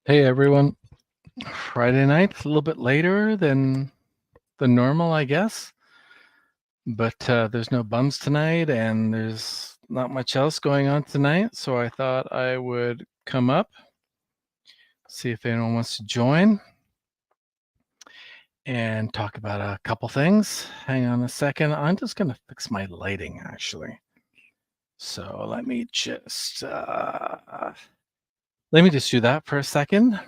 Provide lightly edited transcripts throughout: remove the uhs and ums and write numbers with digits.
Hey everyone. Friday night, a little bit later than normal, I guess. But there's no bums tonight and there's not much else going on tonight, so I thought I would come up, see if anyone wants to join and talk about a couple things. Hang on a second. I'm just going to fix my lighting actually. So let me just do that for a second,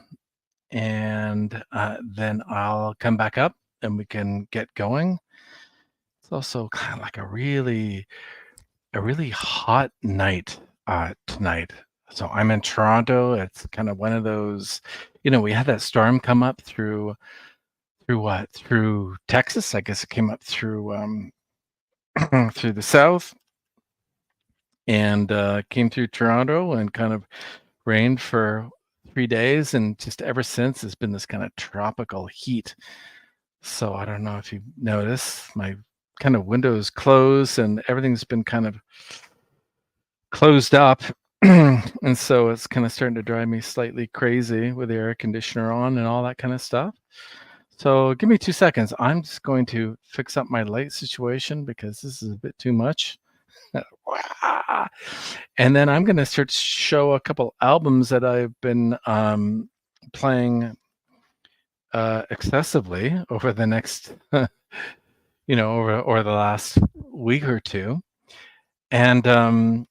and then I'll come back up and we can get going. It's also kind of like a really hot night tonight. So I'm in Toronto. It's kind of one of those, we had that storm come up through what? Through Texas. I guess it came up through through the south and came through Toronto and kind of rained for 3 days, and just ever since it's been this kind of tropical heat. So I don't know if you've noticed, my kind of windows closed and everything's been kind of closed up. And so it's kind of starting to drive me slightly crazy with the air conditioner on and all that kind of stuff. So give me 2 seconds. I'm just going to fix up my light situation because this is a bit too much. And then I'm going to start to show a couple albums that I've been playing excessively over the next, over the last week or two. And then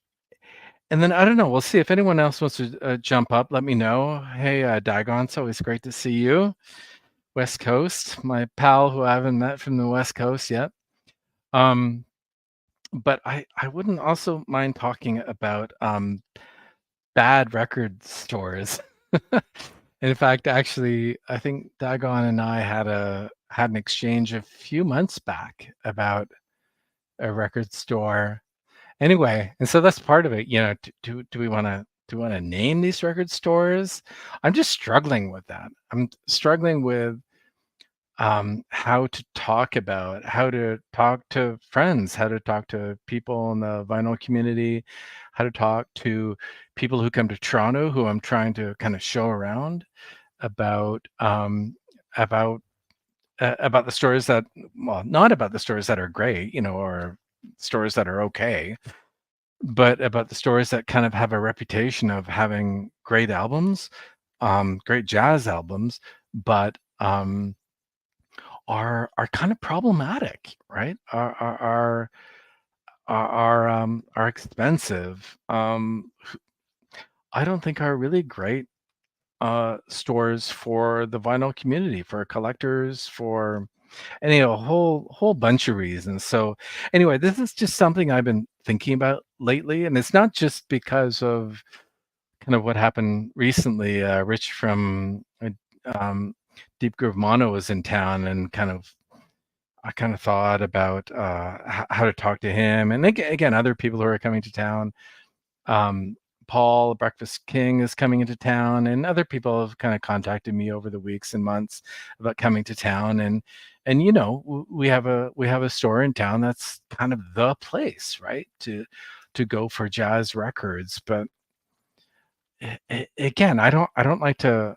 I don't know. We'll see if anyone else wants to jump up. Let me know. Hey, Dagon, it's always great to see you. West Coast, my pal who I haven't met from the West Coast yet. But I wouldn't also mind talking about bad record stores. In fact, actually, I think Dagon and I had an exchange a few months back about a record store. Anyway, and so that's part of it. Do we want to name these record stores? I'm just struggling with that. I'm struggling with how to talk to friends, how to talk to people in the vinyl community, how to talk to people who come to Toronto who I'm trying to kind of show around about about about the stores that, well, not about the stores that are great, or stores that are okay, but about the stores that kind of have a reputation of having great albums, great jazz albums, but are kind of problematic, right? Are expensive. I don't think are really great stores for the vinyl community, for collectors, for a whole bunch of reasons. So anyway, this is just something I've been thinking about lately, and it's not just because of kind of what happened recently. Rich from um, Deep Groove Mono was in town, and I kind of thought about how to talk to him, and again, other people who are coming to town. Um, Paul, Breakfast King, is coming into town, and other people have kind of contacted me over the weeks and months about coming to town. And we have a store in town that's kind of the place, right, to go for jazz records. But again, I don't like to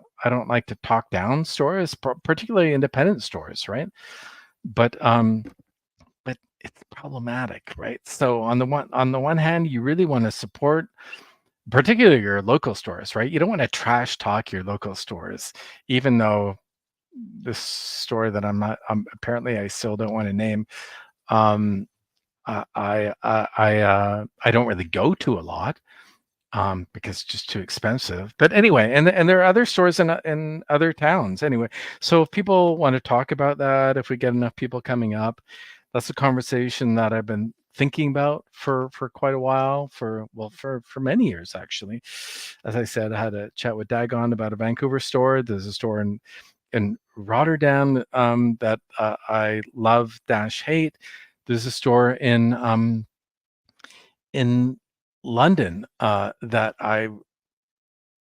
talk down stores, particularly independent stores, right? But but it's problematic, right? So on the one hand, you really want to support particularly your local stores, right? You don't want to trash talk your local stores, even though this store that apparently I still don't want to name. Um, I don't really go to a lot because it's just too expensive. But anyway, and there are other stores in other towns anyway. So if people want to talk about that, if we get enough people coming up, that's a conversation that I've been thinking about for quite a while, for many years actually. As I said, I had a chat with Dagon about a Vancouver store. There's a store in Rotterdam that I love dash hate. There's a store in London that I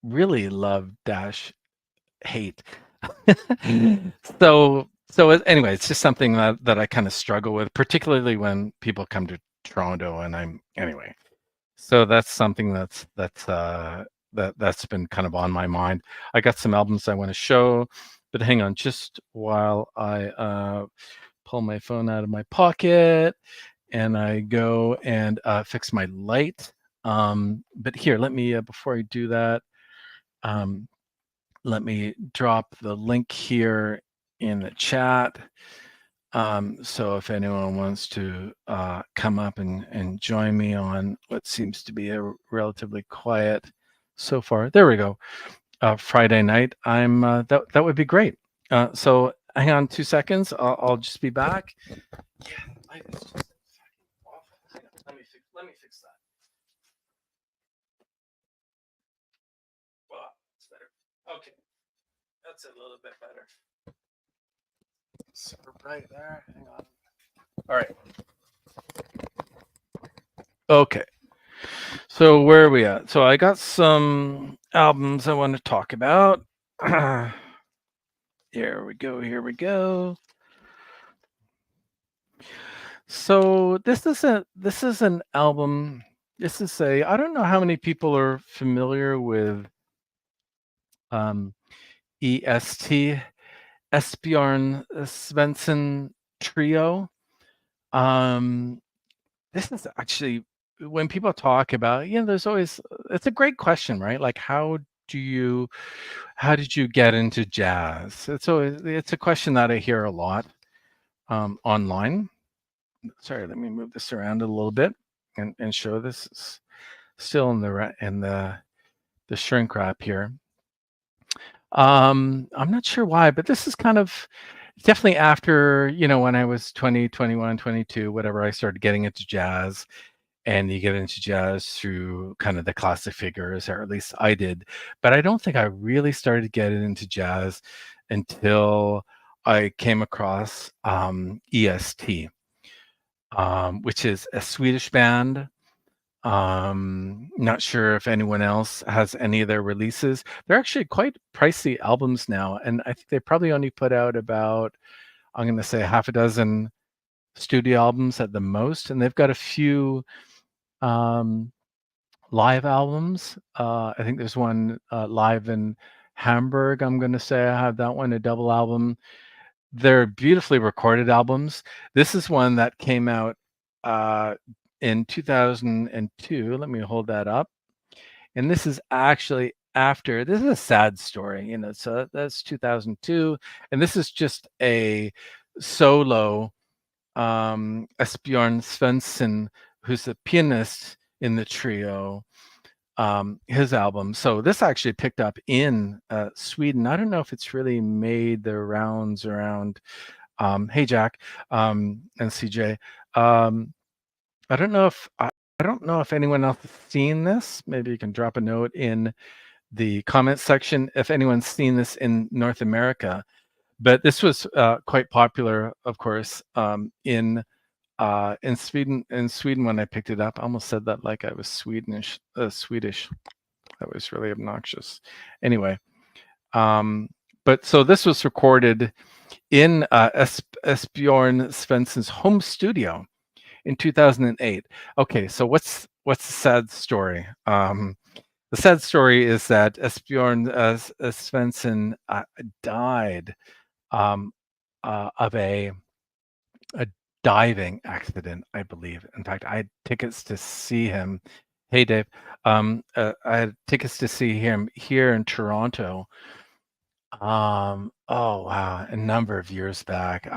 really love dash hate. Anyway, it's just something that I kind of struggle with, particularly when people come to Toronto, and I'm anyway. So that's something that's been kind of on my mind. I got some albums I want to show, but hang on just while I pull my phone out of my pocket and I go and fix my light. But here, let me before I do that, um, let me drop the link here in the chat. So if anyone wants to come up and join me on what seems to be a relatively quiet so far, there we go. Friday night, that would be great. So hang on 2 seconds. I'll just be back. Yeah, light is just off. Hang on, let me fix that. Wow, it's better. Okay, that's a little bit better. Super bright there. Hang on. All right. Okay. So where are we at? So I got some albums I want to talk about. Here we go. Here we go. So this is an album. This is a I don't know how many people are familiar with um, EST Esbjorn Svensson Trio. Um, this is actually when people talk about, there's always it's a great question, right? Like do you how did you get into jazz? It's a question that I hear a lot online. Sorry, let me move this around a little bit and show this. It's still in the shrink wrap here. I'm not sure why, but this is kind of definitely after, when I was 20, 21, 22, whatever, I started getting into jazz. And you get into jazz through kind of the classic figures, or at least I did. But I don't think I really started getting into jazz until I came across EST, which is a Swedish band. Not sure if anyone else has any of their releases. They're actually quite pricey albums now, and I think they probably only put out about, I'm going to say, half a dozen studio albums at the most, and they've got a few um, live albums. I think there's one live in Hamburg. I'm going to say I have that one, a double album. They're beautifully recorded albums. This is one that came out in 2002. Let me hold that up. And this is actually after, this is a sad story, so that's 2002. And this is just a solo Esbjorn Svensson, who's the pianist in the trio, his album. So this actually picked up in Sweden. I don't know if it's really made the rounds around. Hey Jack and CJ. I don't know if I don't know if anyone else has seen this. Maybe you can drop a note in the comments section if anyone's seen this in North America. But this was quite popular, of course, in Sweden. In Sweden, when I picked it up, I almost said that like I was Swedish. That was really obnoxious. Anyway, but so this was recorded in Esbjorn Svensson's home studio in 2008. Okay, so what's the sad story? The sad story is that Esbjorn Svensson died of a diving accident, I believe. In fact, I had tickets to see him. Hey, Dave. I had tickets to see him here in Toronto. Oh wow, a number of years back.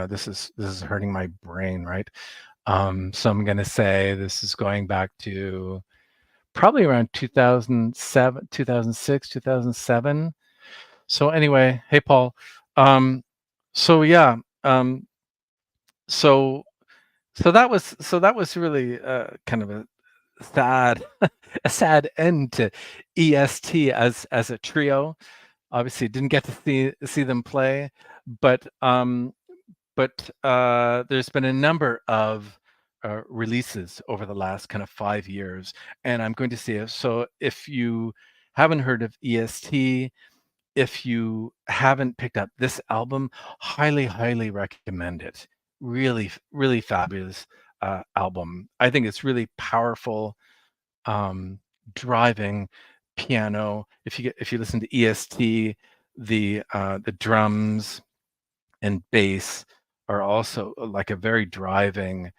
This is hurting my brain, right? So I'm gonna say this is going back to probably around 2007, 2006, 2007. So anyway, hey Paul. Um, so yeah, so that was really kind of a sad a sad end to EST as a trio. Obviously, didn't get to see them play, but there's been a number of releases over the last kind of 5 years, and I'm going to see it. So if you haven't heard of EST, if you haven't picked up this album, highly, highly recommend it. Really, really fabulous album. I think it's really powerful, driving piano. If you listen to EST, the drums and bass are also like a very driving,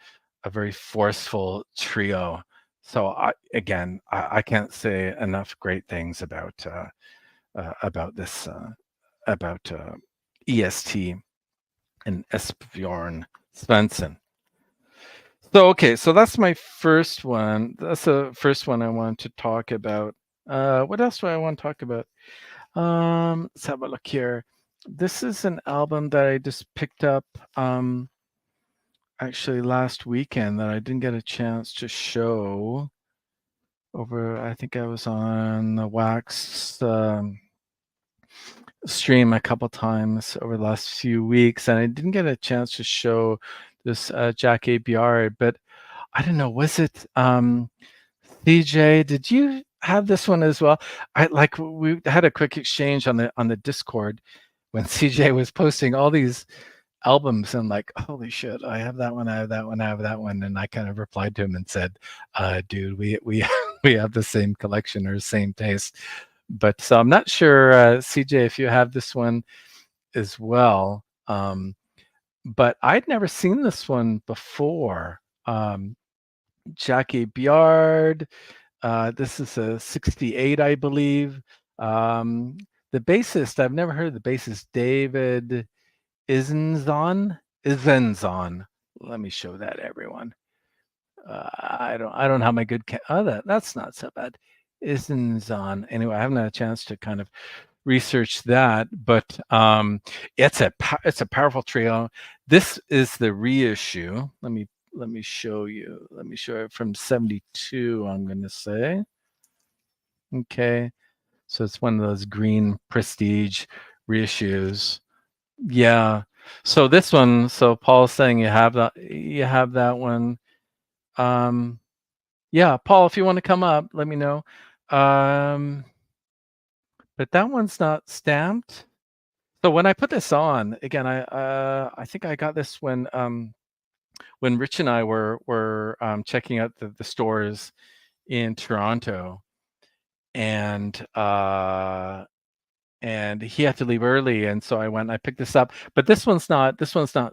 a very forceful trio. So I can't say enough great things about this about EST and Esbjorn Svensson. So okay, so that's my first one. That's the first one I want to talk about. What else do I want to talk about? Let's have a look here. This is an album that I just picked up actually last weekend that I didn't get a chance to show over. I think I was on the Wax stream a couple times over the last few weeks, and I didn't get a chance to show this Jackie Biard, but I don't know, was it CJ, did you have this one as well? We had a quick exchange on the Discord when CJ was posting all these albums, and like, holy shit, I have that one, I have that one, I have that one, and I kind of replied to him and said, dude, we we have the same collection or same taste. But so I'm not sure, CJ, if you have this one as well. But I'd never seen this one before. Jackie Biard. This is a 68, I believe. The bassist, I've never heard of the bassist, David Izenzon. Let me show that, everyone. I don't have my good. That's not so bad. Izenzon. Anyway, I haven't had a chance to kind of research that, but it's a powerful trio. This is the reissue. Let me show you. Let me show it from 72, I'm going to say. Okay. So it's one of those green prestige reissues. Yeah. So this one, so Paul's saying you have that one. Yeah, Paul, if you want to come up, let me know. But that one's not stamped. So when I put this on, again, I think I got this when Rich and I were checking out the stores in Toronto, and he had to leave early, and so I went and I picked this up. But this one's not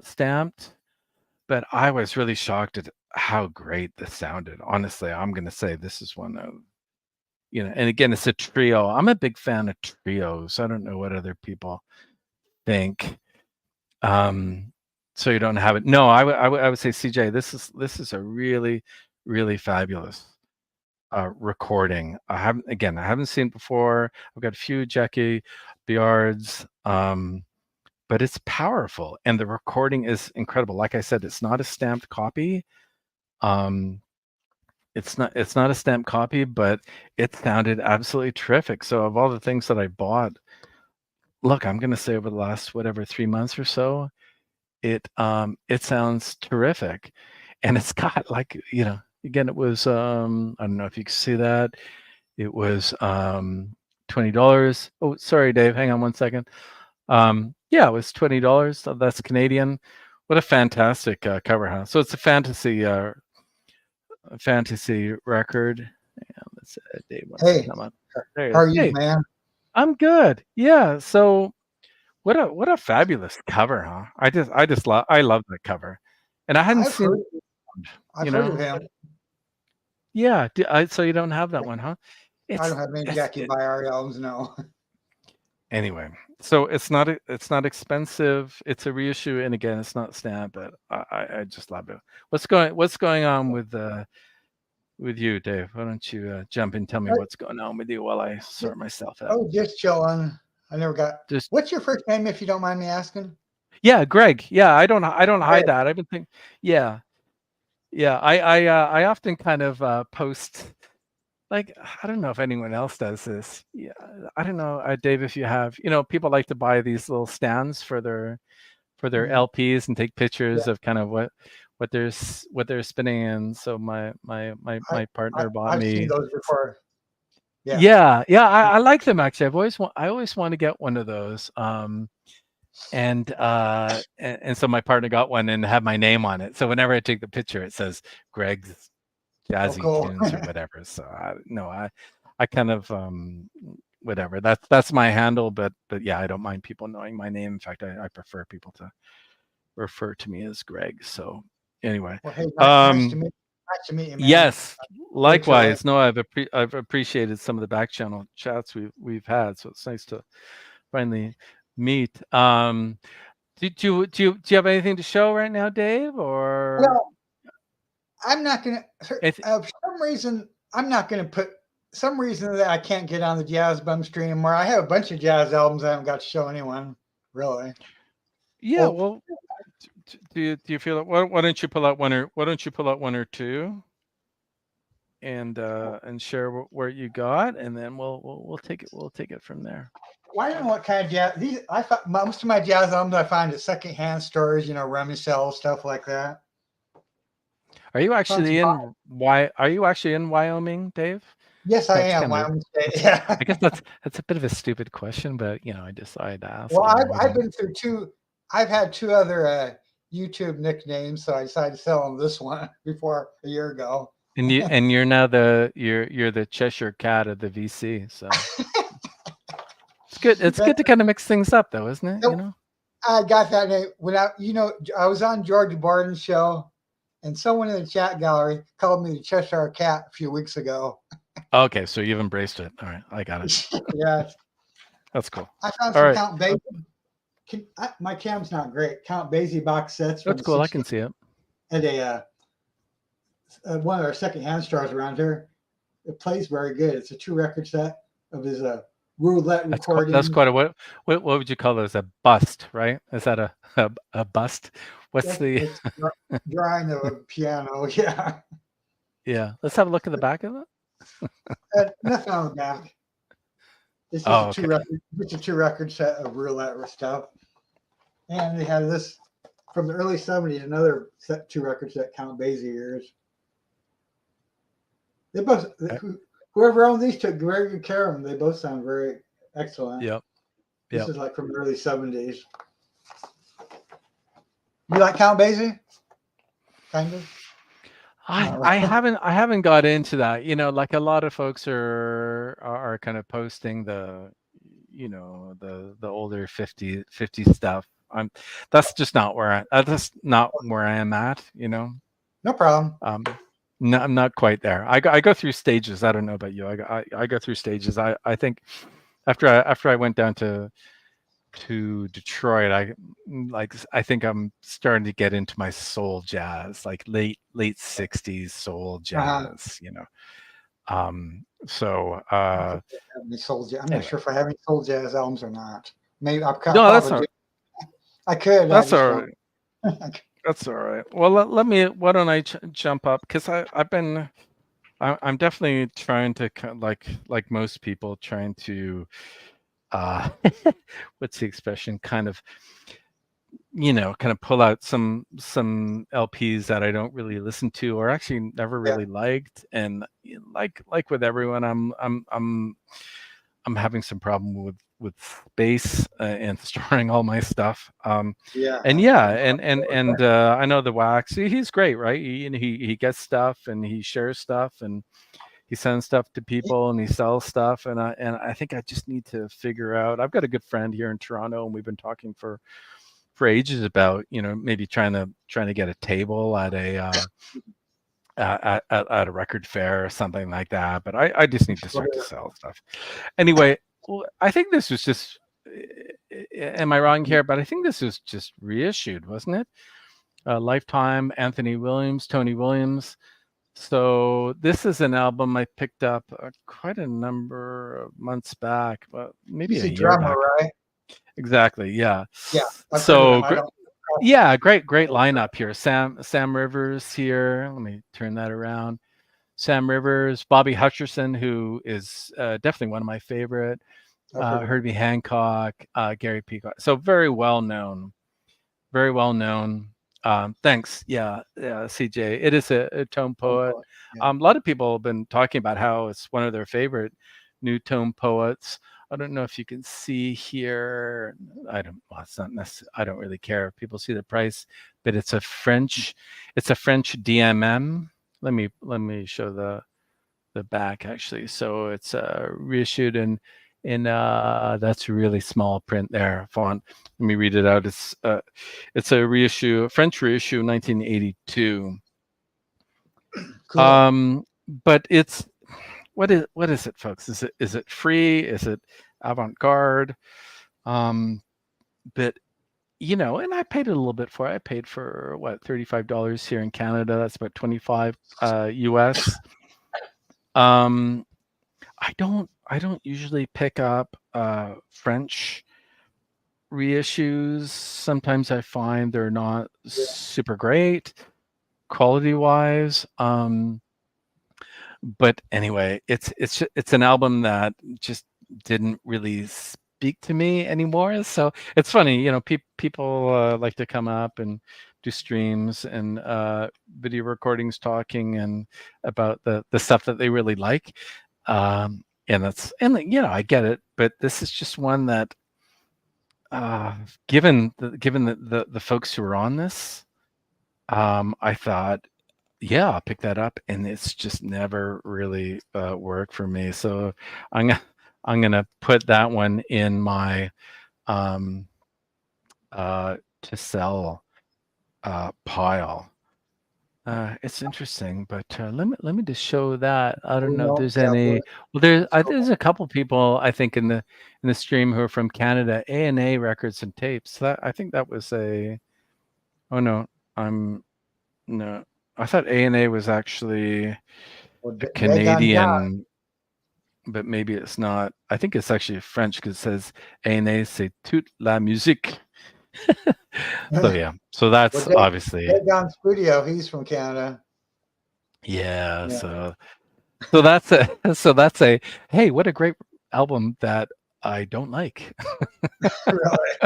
stamped. But I was really shocked at how great this sounded. Honestly, I'm gonna say this is one of, and again, it's a trio. I'm a big fan of trios. I don't know what other people think. So you don't have it. No, I would say, CJ, this is a really, really fabulous recording. I haven't seen it before. I've got a few Jackie Biards, but it's powerful, and the recording is incredible. Like I said, it's not a stamped copy. It's not a stamped copy, but it sounded absolutely terrific. So of all the things that I bought, look, I'm going to say over the last 3 months or so, it sounds terrific, and it's got again, it was I don't know if you can see that, it was $20. Oh, sorry, Dave, hang on one second. Yeah, it was $20. So that's Canadian. What a fantastic cover, huh? So it's a fantasy record. Yeah, let's Dave wants to come up. How are you, man? I'm good. Yeah. So what a fabulous cover, huh? I love that cover, and I hadn't seen it. I've heard of him. Yeah. So you don't have that one, huh? I don't have any Jackie Biard albums, no. Anyway, so it's not expensive. It's a reissue, and again, it's not stamped, but I just love it. What's going on with you, Dave? Why don't you jump in and tell me what's going on with you while I sort myself out? Oh, just chilling. I never got. What's your first name, if you don't mind me asking? Yeah, Greg. Yeah, I don't hide that. I've been thinking. Yeah. I often kind of post. Like, I don't know if anyone else does this. Yeah, I don't know, Dave, if you have, people like to buy these little stands for their LPs and take pictures of kind of what they're spinning in. So my partner bought me. I've seen those before. Yeah. I like them, actually. I always want to get one of those. And so my partner got one and had my name on it. So whenever I take the picture, it says Greg's Jazzy Tunes or whatever. So I kind of whatever. That's my handle, but yeah, I don't mind people knowing my name. In fact, I prefer people to refer to me as Greg. So anyway, well, hey, nice to meet you, man. Yes, likewise. No, I've appreciated some of the back channel chats we've had, so it's nice to finally meet. Do you have anything to show right now, Dave? Or well, I'm not gonna. For some reason, I'm not gonna put some reason that I can't get on the Jazz Bum stream where I have a bunch of jazz albums I haven't got to show anyone, really. Yeah, well, do you feel like why don't you pull out one or two and share what you got, and then we'll take it from there. Well, I don't know what kind of jazz these. I thought most of my jazz albums I find at secondhand stores, rummage sales, stuff like that. Are you actually in Wyoming, Dave? Yes, I am. Wyoming State. Yeah. I guess that's a bit of a stupid question, but I decided to ask. Well, I've been through two. I've had two other YouTube nicknames, so I decided to sell them this one before a year ago. And you're now you're the Cheshire Cat of the VC, so it's good. It's good to kind of mix things up, though, isn't it? I got that name when I was on George Barton's show, and someone in the chat gallery called me the Cheshire Cat a few weeks ago. Okay, so you've embraced it. All right, I got it. Yeah, that's cool. I found some Count Basie. My cam's not great. Count Basie box sets. That's cool. I can see it. At one of our secondhand stores around here. It plays very good. It's a 2-record set of his roulette recording. That's quite a what would you call those? A bust, right? Is that a bust? What's it's drawing of a piano? Yeah. Yeah. Let's have a look at the back of it. Nothing on the back. It's just a 2-record set of roulette stuff. And they had this from the early 70s, another 2-record set, Count Basie years. They both, whoever owned these took very good care of them. They both sound very excellent. Yep. This is like from the early 70s. You like Count Basie? Kind of. I haven't got into that. Like a lot of folks are kind of posting the older 50 stuff. That's just not where I am at. No problem. No, I'm not quite there. I go through stages. I don't know about you. I go through stages. I think after I went down to Detroit, I think I'm starting to get into my soul jazz, like late 60s soul jazz, So soul jazz. I'm not sure if I have any soul jazz albums or not. Maybe I could. That's all right. That's all right. Well, why don't I jump up, because I'm definitely trying to, like most people, trying to what's the expression, kind of pull out some LPs that I don't really listen to or actually never really liked, and like with everyone, I'm having some problem with space and storing all my stuff. I know the Wax. He's great, right? He gets stuff and he shares stuff and he sends stuff to people and he sells stuff. And I think I just need to figure out. I've got a good friend here in Toronto, and we've been talking for ages about maybe trying to get a table at a at a record fair or something like that. But I just need to start to sell stuff. Anyway, I think this was just. Am I wrong here? But I think this was just reissued, wasn't it? Lifetime, Anthony Williams, Tony Williams. So this is an album I picked up quite a number of months back, but maybe a year drummer, back. Right? Exactly. Yeah. Yeah. So great lineup here. Sam Rivers here. Let me turn that around. Sam Rivers, Bobby Hutcherson, who is definitely one of my favorite. Herbie Hancock, Gary Peacock. So very well known. Very well known. Thanks. Yeah, CJ. It is a tone poet. A lot of people have been talking about how it's one of their favorite new tone poets. I don't know if you can see here. It's not necessarily. I don't really care if people see the price, but it's a French DMM. Let me show the back actually. So it's reissued in that's really small print there, font. Let me read it out. It's a reissue, French reissue, 1982. Cool. But it's what is it, folks? Is it free? Is it avant-garde? But and I paid a little bit for it. I paid for what, $35 here in Canada. That's about 25 US. I don't usually pick up French reissues. Sometimes I find they're not Yeah. super great quality wise. But anyway, it's an album that just didn't really speak to me anymore. So it's funny, people like to come up and do streams and video recordings talking and about the stuff that they really like. And I get it, but this is just one that given the folks who are on this, I thought, yeah, I'll pick that up, and it's just never really worked for me. So I'm gonna I'm gonna put that one in my um, to sell pile. It's interesting, but let me just show that. I don't know if No, there's Cowboy. any. Well, there's a couple people I think in the stream who are from Canada. A&A Records and Tapes. I think that was a. Oh no, I'm no. I thought A&A was actually Well, a daggone Canadian, but maybe it's not. I think it's actually French because it says A&A, c'est toute la musique. So God. yeah, so Well, that's obviously, daggone Studio. He's from Canada. yeah. Yeah. So that's a so that's a hey, what a great album that I don't like. Really.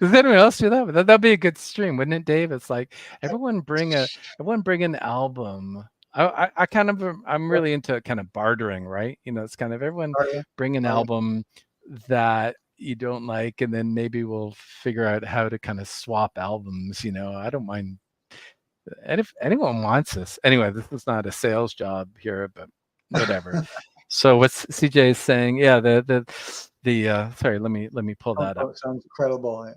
Does anyone else do that? That'd be a good stream, wouldn't it, Dave? It's like everyone bring an album. I kind of I'm What really into kind of bartering, right? It's kind of everyone are you? bring an Oh, album that you don't like, and then maybe we'll figure out how to kind of swap albums. I don't mind. And if anyone wants this, anyway, this is not a sales job here, but whatever. So what's CJ is saying? Yeah, the sorry, let me pull that up. sounds incredible.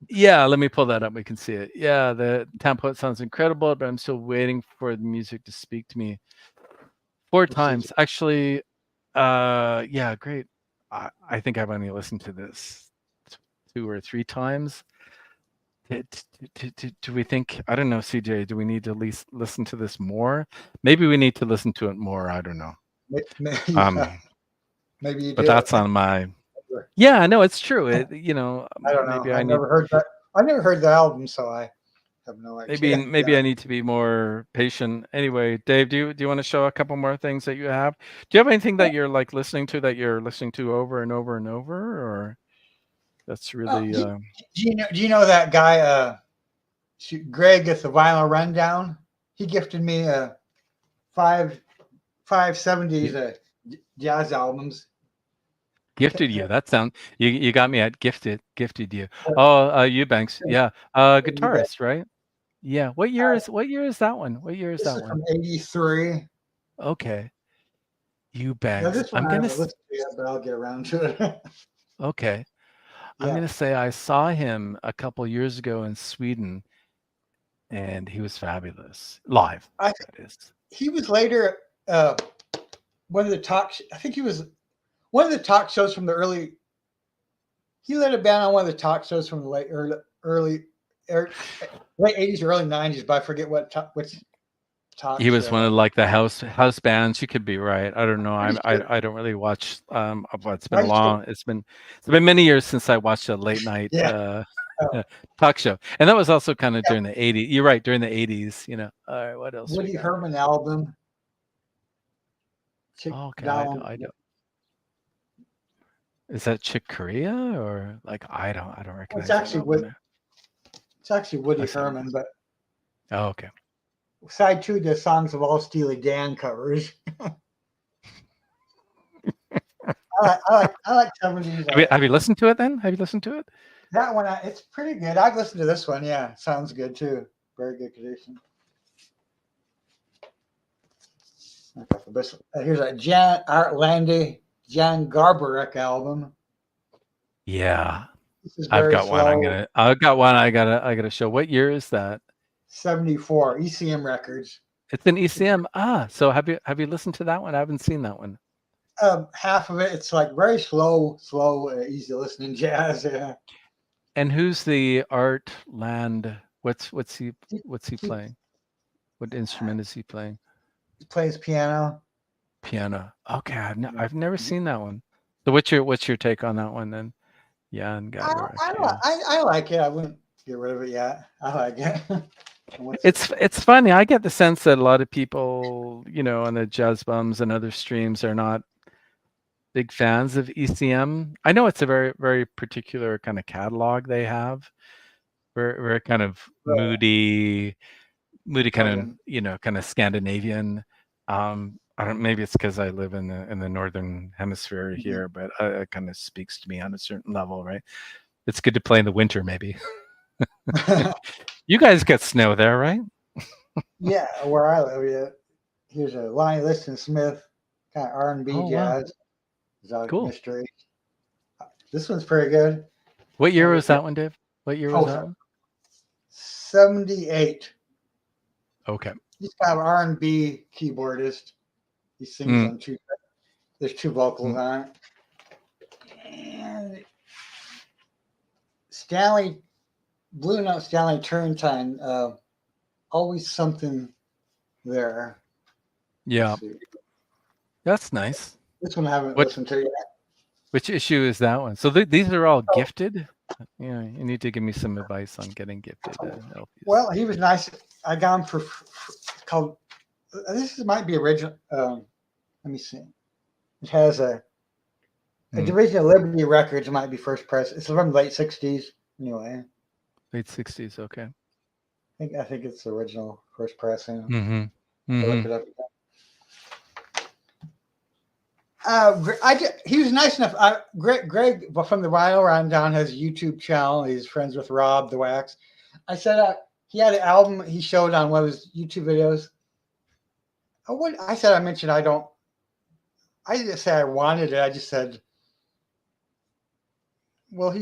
Yeah, let me pull that up. We can see it. Yeah, the template sounds incredible, but I'm still waiting for the music to speak to me. Four Let's see. times, actually. Yeah, great. I think I've only listened to this two or three times. Do we think? I don't know, CJ. Do we need to at least listen to this more? Maybe we need to listen to it more. I don't know. Yeah, maybe you But do. that's on my. Yeah, no, it's true. I don't know. Maybe I need. I never heard the album, so I have no Maybe idea. maybe I need to be more patient. Anyway, Dave, do you want to show a couple more things that you have? Do you have anything that you're like listening to over and over and over, or that's really Do you know that guy? Greg at the Vinyl Rundown. He gifted me five 70s jazz albums. gifted you? That sound you got me at gifted you. Oh, Eubanks, yeah, guitarist, right? Yeah. What year is that one? What year is This that is one? from '83. Okay, Now Eubanks. this one I haven't listened to yet, but I'll get around to it. Okay. I'm Yeah, gonna say I saw him a couple years ago in Sweden, and he was fabulous live. I That is. he was later uh, one of the talk. I think he was one of the talk shows from the early. He led a band on one of the talk shows from the er, late '80s, early '90s, but I forget which talk He was one show. of like the house bands. You could be right. I don't know. Pretty sure I don't really watch. It's been I a used to. long. It's been many years since I watched a late night Yeah, uh, talk show, and that was also kind of during the '80s. You're right, during the '80s. All right, what else we Woody got Herman here? album. Chick Oh, okay, down. I don't. Is that Chick Corea or like I don't It's recognize that actually album there. Woody I see. Herman, but Oh, okay. side two, the songs of all Steely Dan covers. I like 70s. Have you listened to it then? Have you listened to it? That one, it's pretty good. I've listened to this one. Yeah, sounds good too. Very good condition. Here's a Jan Artlandi Jan Garbarek album. Yeah, This is I've very got one. slow. I've got one. I gotta show. What year is that? 74 ECM Records. It's an ECM. So have you listened to that one? I haven't seen that one. Half of it, it's like very slow, easy listening jazz. Yeah. And who's the Art Land? What's he He, playing? What instrument is he playing? he plays piano. Piano. Okay, Yeah. I've never seen that one. So what's your take on that one then? Yeah, and Gabarek. Yeah. I like it. I wouldn't get rid of it yet. I like it. It's funny. I get the sense that a lot of people, on the Jazz Bums and other streams are not big fans of ECM. I know it's a very, very particular kind of catalog they have. Very, very kind of moody kind of, kind of Scandinavian. I don't. Maybe it's because I live in the northern hemisphere here, but it kind of speaks to me on a certain level, right? It's good to play in the winter, maybe. You guys get snow there, right? Yeah, where I live. Yeah. Here's a Lonnie Liston Smith kind of R&B jazz. Exotic Cool. Mystery. This one's pretty good. What year was that one, Dave? What year was that one? 78. Okay. He's kind of R&B keyboardist. He sings on two. There's two vocals on it. And Blue Note Stanley Turrentine. Always something there. Yeah. That's nice. This one I haven't listened to yet. Which issue is that one? So these are all gifted? Yeah, you need to give me some advice on getting gifted LPs. Well, he was nice. I got him for called. This might be original. Let me see. It has a Division of Liberty Records. Might be first press. It's from the late '60s. Anyway. Late '60s. Okay. I think it's the original first pressing. Look it up. He was nice enough. Greg from the Vinyl Rundown has a YouTube channel. He's friends with Rob the Wax. I said he had an album he showed on one of his YouTube videos. I mentioned I don't. I didn't say I wanted it. I just said, well,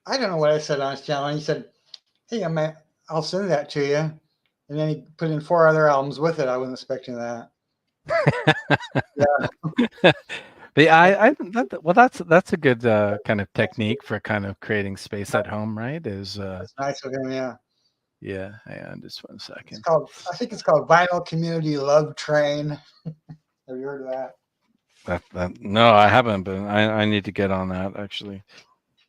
I don't know what I said on his channel. And he said, hey, man, I'll send that to you. And then he put in 4 other albums with it. I wasn't expecting that. Yeah. But that's a good kind of technique for kind of creating space at home, right? That's nice of him, yeah. Yeah, hang on just 1 second. I think it's called Vinyl Community Love Train. Have you heard of that? No, I haven't, but I need to get on that actually.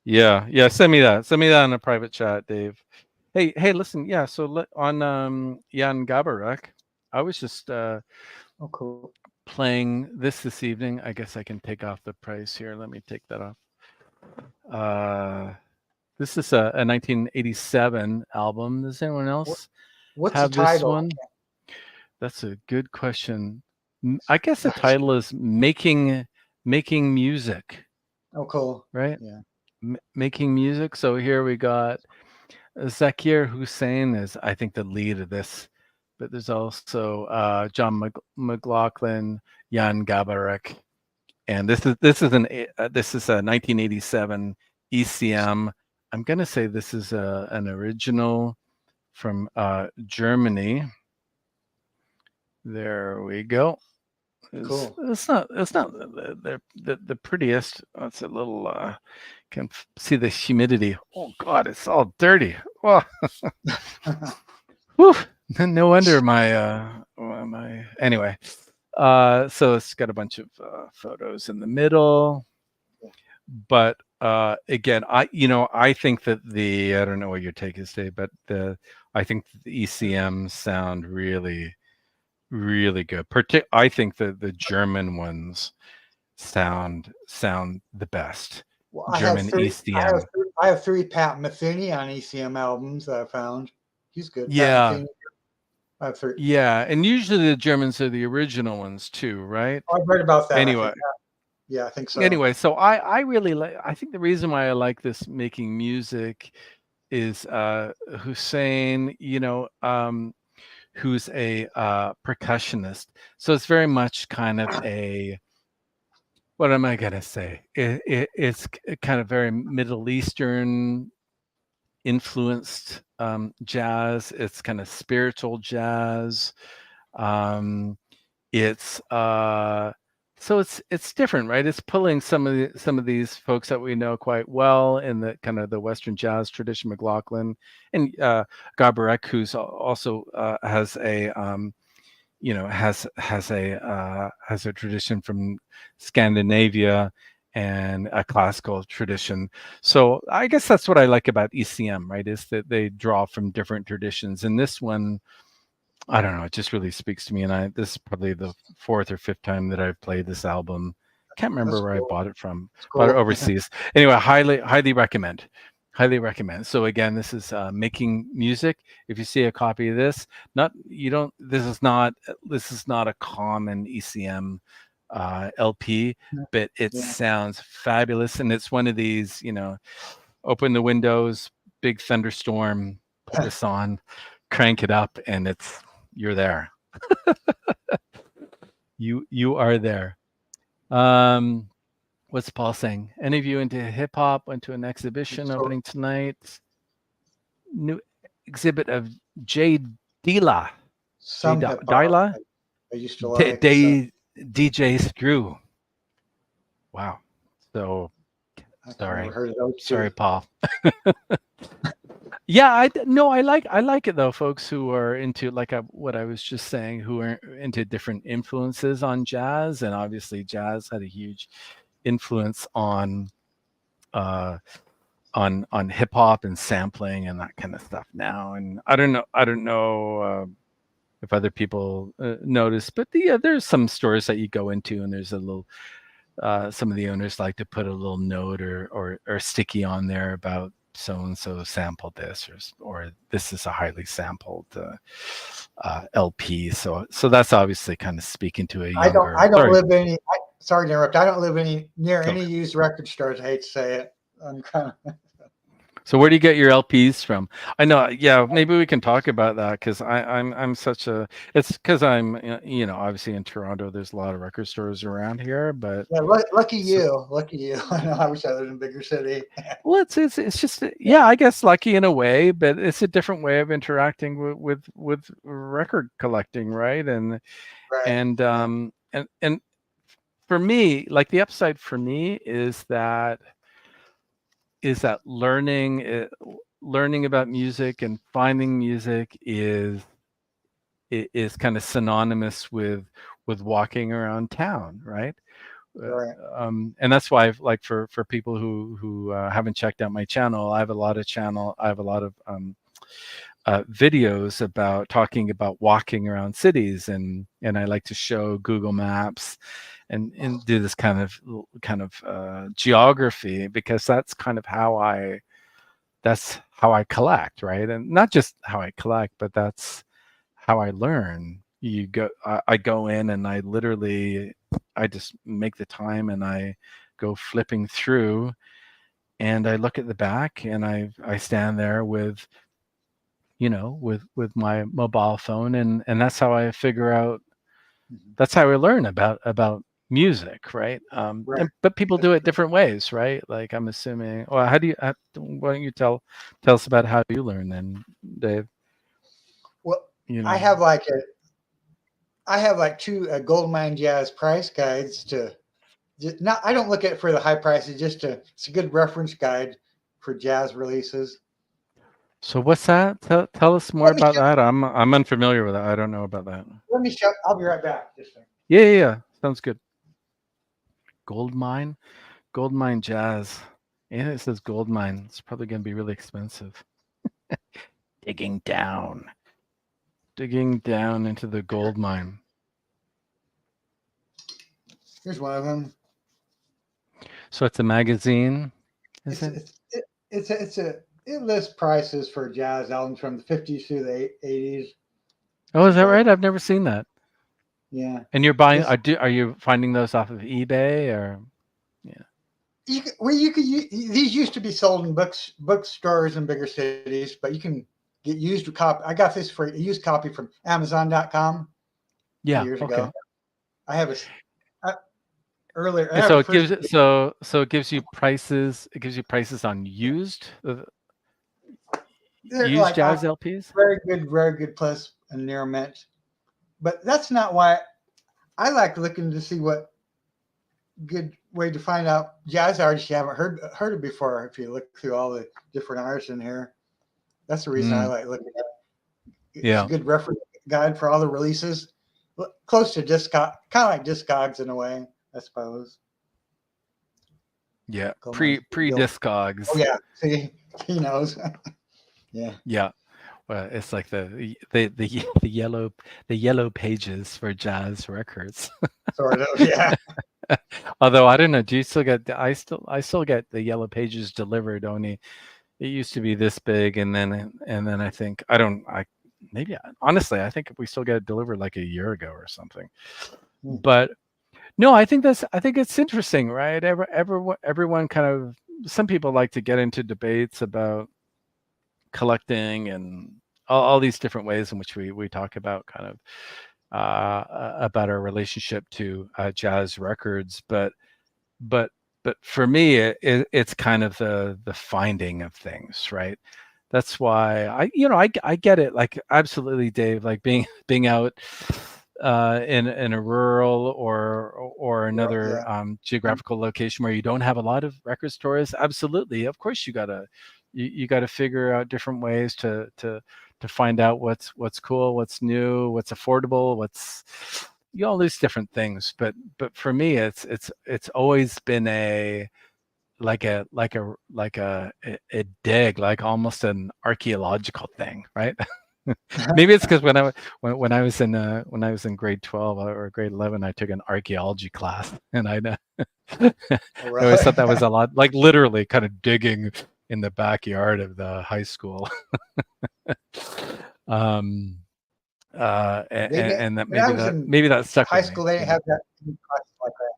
Yeah, send me that in a private chat, Dave. Hey, listen, yeah. So on Jan Gabarek, I was just cool. Playing this evening. I guess I can take off the price here. Let me take that off. This is a 1987 album. Does anyone else have the title? This one? That's a good question. I guess the title is Making Music. Oh, cool. Right? Yeah. Making Music. So here we got Zakir Hussain is, I think, the lead of this. But there's also John McLaughlin, Jan Gabarek, and this is a 1987 ECM. I'm gonna say this is an original from Germany. There we go. Cool. It's not the prettiest. Oh, it's a little. Can see the humidity. Oh God, it's all dirty. Oh. Whew. No wonder my anyway. So it's got a bunch of photos in the middle, but again, I think that I don't know what your take is, Dave, but I think the ECM sound really, really good. I think that the German ones sound the best. Well, German ECM. I have 3 Pat Metheny on ECM albums that I found. He's good. Yeah. Yeah, and usually the Germans are the original ones too, right? Oh, I've read about that. Anyway, I think so. Anyway, so I really like. I think the reason why I like this Making Music is Hussain. who's a percussionist. So it's very much kind of a, what am I gonna say? It's kind of very Middle Eastern influenced jazz. It's kind of spiritual jazz. Um, it's so it's different, right? It's pulling some of these folks that we know quite well in the kind of the Western jazz tradition, McLaughlin and Garbarek, who's also has a has a tradition from Scandinavia and a classical tradition. So I guess that's what I like about ECM, right? Is that they draw from different traditions. And this one, I don't know, it just really speaks to me. And this is probably the fourth or fifth time that I've played this album. Can't remember That's where I cool. bought it from. That's Bought it cool. overseas. Anyway, highly recommend. Highly recommend. So again, this is making music. If you see a copy of this, not you don't. This is not a common ECM LP, but it Yeah. sounds fabulous, and it's one of these. Open the windows, big thunderstorm, put this on, crank it up, and you're there. You are there. Um, what's Paul saying? Any of you into hip hop? Went to an exhibition So opening tonight. New exhibit of Jay Dilla. Jay some hip hop Dilla? I used to like. So DJ Screw. Wow. So I've never sorry. heard of those Sorry, two. Paul. Yeah, I like it though, folks who are into what I was just saying, who are into different influences on jazz, and obviously jazz had a huge influence uh on hip hop and sampling and that kind of stuff now. And I don't know if other people notice, but there's some stores that you go into and there's a little some of the owners like to put a little note or sticky on there about so and so sampled this or this is a highly sampled LP. So that's obviously kind of speaking to a younger. I don't Sorry. live sorry to interrupt. I don't live near Okay. any used record stores. I hate to say it. I'm kind of So where do you get your LPs from? I know, yeah, maybe we can talk about that because I'm such a. It's because I'm obviously in Toronto. There's a lot of record stores around here, but yeah. Lucky so, you, lucky you. I know. I wish I lived in a bigger city. well, it's just yeah, I guess lucky in a way, but it's a different way of interacting with record collecting, right? And Right. and Yeah. and for me, like the upside for me is that learning about music and finding music is kind of synonymous with walking around town, right? Right. And that's why like for people who haven't checked out my channel, I have a lot of videos about talking about walking around cities, and I like to show Google Maps and do this kind of geography, because that's how I collect, right? And not just how I collect, but that's how I learn. I go in and I just make the time and I go flipping through and I look at the back and I stand there with with my mobile phone, and that's how I figure out. That's how I learn about music, right? Right. But people do it different ways, right? Like I'm assuming. Well, why don't you tell us about how you learn then, Dave? Well, You I know. have like a I have like two Goldmine Jazz price guides to. Not, I don't look at it for the high prices. It's a good reference guide for jazz releases. So what's that? Tell us more Let me about show, that. I'm unfamiliar with that. I don't know about that. let me show. I'll be right back. Just a second. Yeah. Sounds good. Gold mine, gold mine jazz. And it says gold mine. It's probably going to be really expensive. Digging down. Digging down into the gold mine. Here's one of them. So it's a magazine, is It's it? it's it, it lists prices for jazz albums from the 50s through the 80s. Oh, is that So right? I've never seen that. yeah, And you're buying? this Are you finding those off of eBay or? Yeah. you could these used to be sold in bookstores in bigger cities, but you can get used copy. I got this for a used copy from Amazon.com years ago. I have earlier. I And have so the it first. gives it gives you prices. It gives you prices on used They're like jazz LPs. very good plus and near mint. But that's not why I like looking to see what good way to find out jazz artists you haven't heard of before. If you look through all the different artists in here, that's the reason I like looking at it. It's a good reference guide for all the releases. Close to Discog, kind of like Discogs in a way, I suppose. Yeah, pre Discogs. Oh yeah, see, he knows. Yeah. Yeah. Well, it's like the yellow pages for jazz records. Sort of, yeah. Although I don't know, do you still get? I still get the yellow pages delivered. Only it used to be this big, and then I think maybe honestly I think we still get it delivered like a year ago or something. But no, I think it's interesting, right? Everyone kind of, some people like to get into debates about collecting and all these different ways in which we talk about kind of about our relationship to jazz records, but for me it's kind of the finding of things, right? That's why I get it, like absolutely, Dave, like being out in a rural or another geographical location where you don't have a lot of record stores. Absolutely, of course you gotta figure out different ways to find out what's cool, what's new, what's affordable, what's all these different things. But for me, it's always been a dig, like almost an archaeological thing, right? Maybe it's because when I was in grade 12 or grade 11, I took an archaeology class, and I always thought that was a lot, like literally kind of digging in the backyard of the high school. And that maybe that stuck high with school. me. They didn't have that like that.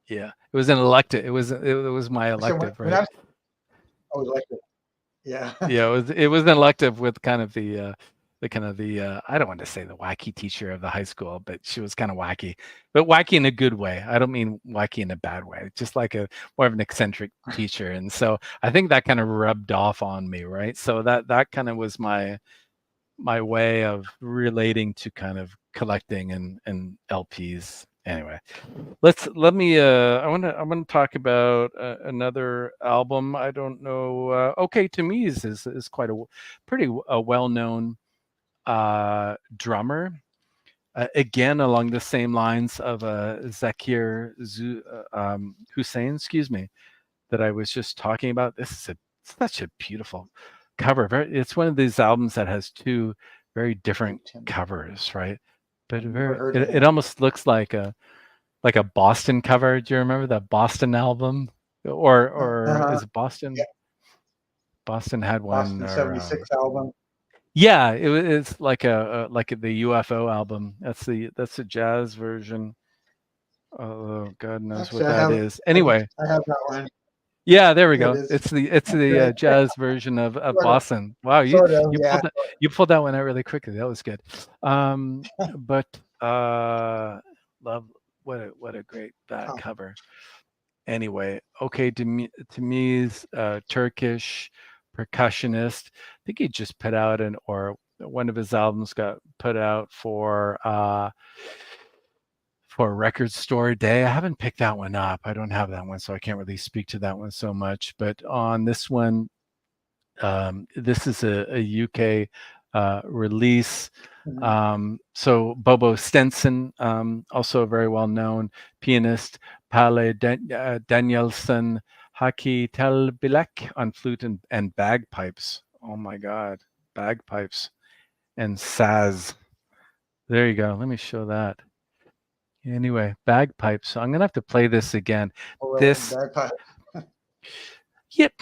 Yeah, it was an elective. It was my elective, So right? I was elective. Yeah. Yeah, it was an elective with kind of the I don't want to say the wacky teacher of the high school, but she was kind of wacky, but wacky in a good way. I don't mean wacky in a bad way, just like a more of an eccentric teacher. And so I think that kind of rubbed off on me, right? So that kind of was my way of relating to kind of collecting and LPs. Anyway, let me I want to talk about another album. I don't know. OJseez is quite a pretty well-known drummer. Again, along the same lines of Zakir Hussain, excuse me, that I was just talking about. This is such a beautiful cover. It's one of these albums that has two very different covers, right? But it almost looks like a Boston cover. Do you remember that Boston album? Or is it Boston? Yeah. Boston had one. Boston '76 album. Yeah, it's like the UFO album. That's the jazz version. Oh, God knows Actually, what that is. Anyway, I have that one. yeah, there we Here go. it is. It's the jazz version of Boston. Wow, you pulled that one out really quickly. That was good. But love, what a great back cover. Anyway, OJseez, Turkish percussionist. I think he just put out one of his albums got put out for Record Store Day. I haven't picked that one up. I don't have that one, so I can't really speak to that one so much. But on this one, this is a UK release. So Bobo Stenson, also a very well-known pianist, Pale Danielson, Haki Telbilek on flute and bagpipes. Oh my God, bagpipes and saz. There you go. Let me show that. Anyway, bagpipes. So I'm gonna have to play this again. Yep.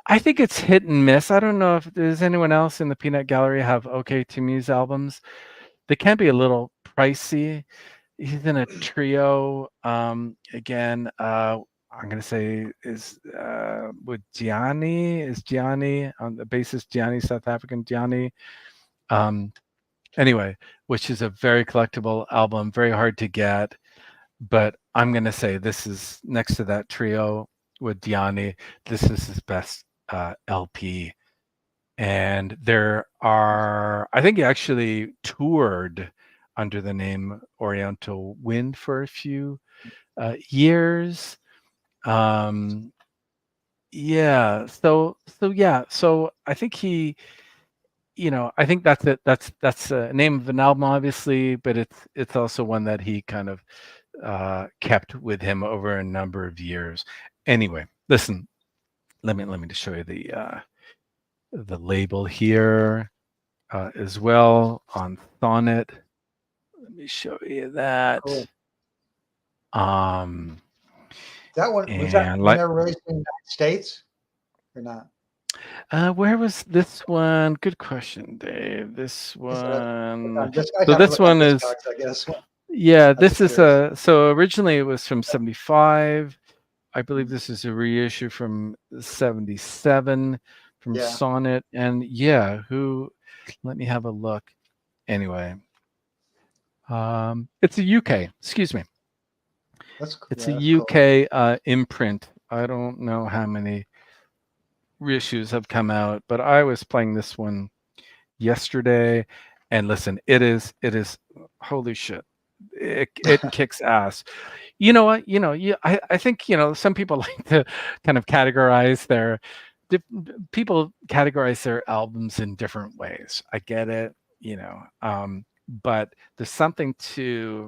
I think it's hit and miss. I don't know if there's anyone else in the Peanut Gallery have OJseez albums. They can be a little pricey. He's in a trio. Again, I'm gonna say is with Gianni, is Gianni on the bassist, Gianni, South African Gianni. Um, anyway, which is a very collectible album, very hard to get. But I'm gonna say this is next to that trio with Gianni. This is his best LP. And there are, I think he actually toured under the name Oriental Wind for a few years. Um, yeah, so I think he, I think that's it. That's the name of an album, obviously, but it's also one that he kind of kept with him over a number of years. Anyway, listen, let me just show you the label here as well on Sonnet. Let me show you that. Cool. Um, That one was that and one ever released in the United States or not? where was this one? Good question, Dave. This I one. I So have to this look on one is, Discogs, I guess. yeah, I'm this just is curious. so originally it was from 75. I believe Mm. this is a reissue from 77 from Yeah, Sonnet. And yeah, let me have a look. Anyway, it's a UK, excuse me. It's a that's cool. UK imprint. I don't know how many reissues have come out, but I was playing this one yesterday, and listen, it is holy shit. It kicks ass. You know what? I think some people like to kind of categorize people categorize their albums in different ways. I get it, but there's something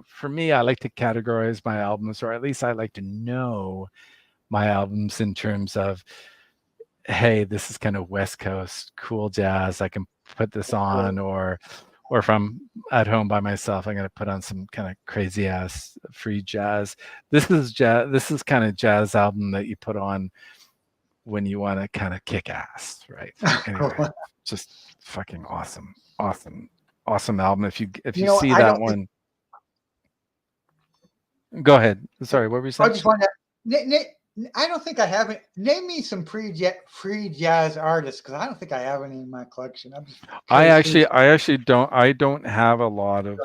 for me, I like to categorize my albums, or at least I like to know my albums in terms of, hey, this is kind of West Coast cool jazz. I can put this Cool. on, or if I'm at home by myself, I'm gonna put on some kind of crazy ass free jazz. This is jazz. This is kind of jazz album that you put on when you want to kind of kick ass, right? Anyway, Cool. just fucking awesome, awesome, awesome album. If You you know, see I that don't think one, go ahead. Sorry, what were you I saying? just want to. I don't think I have it. Name me some free jazz artists because I don't think I have any in my collection. I'm just curious. I actually don't. Don't either.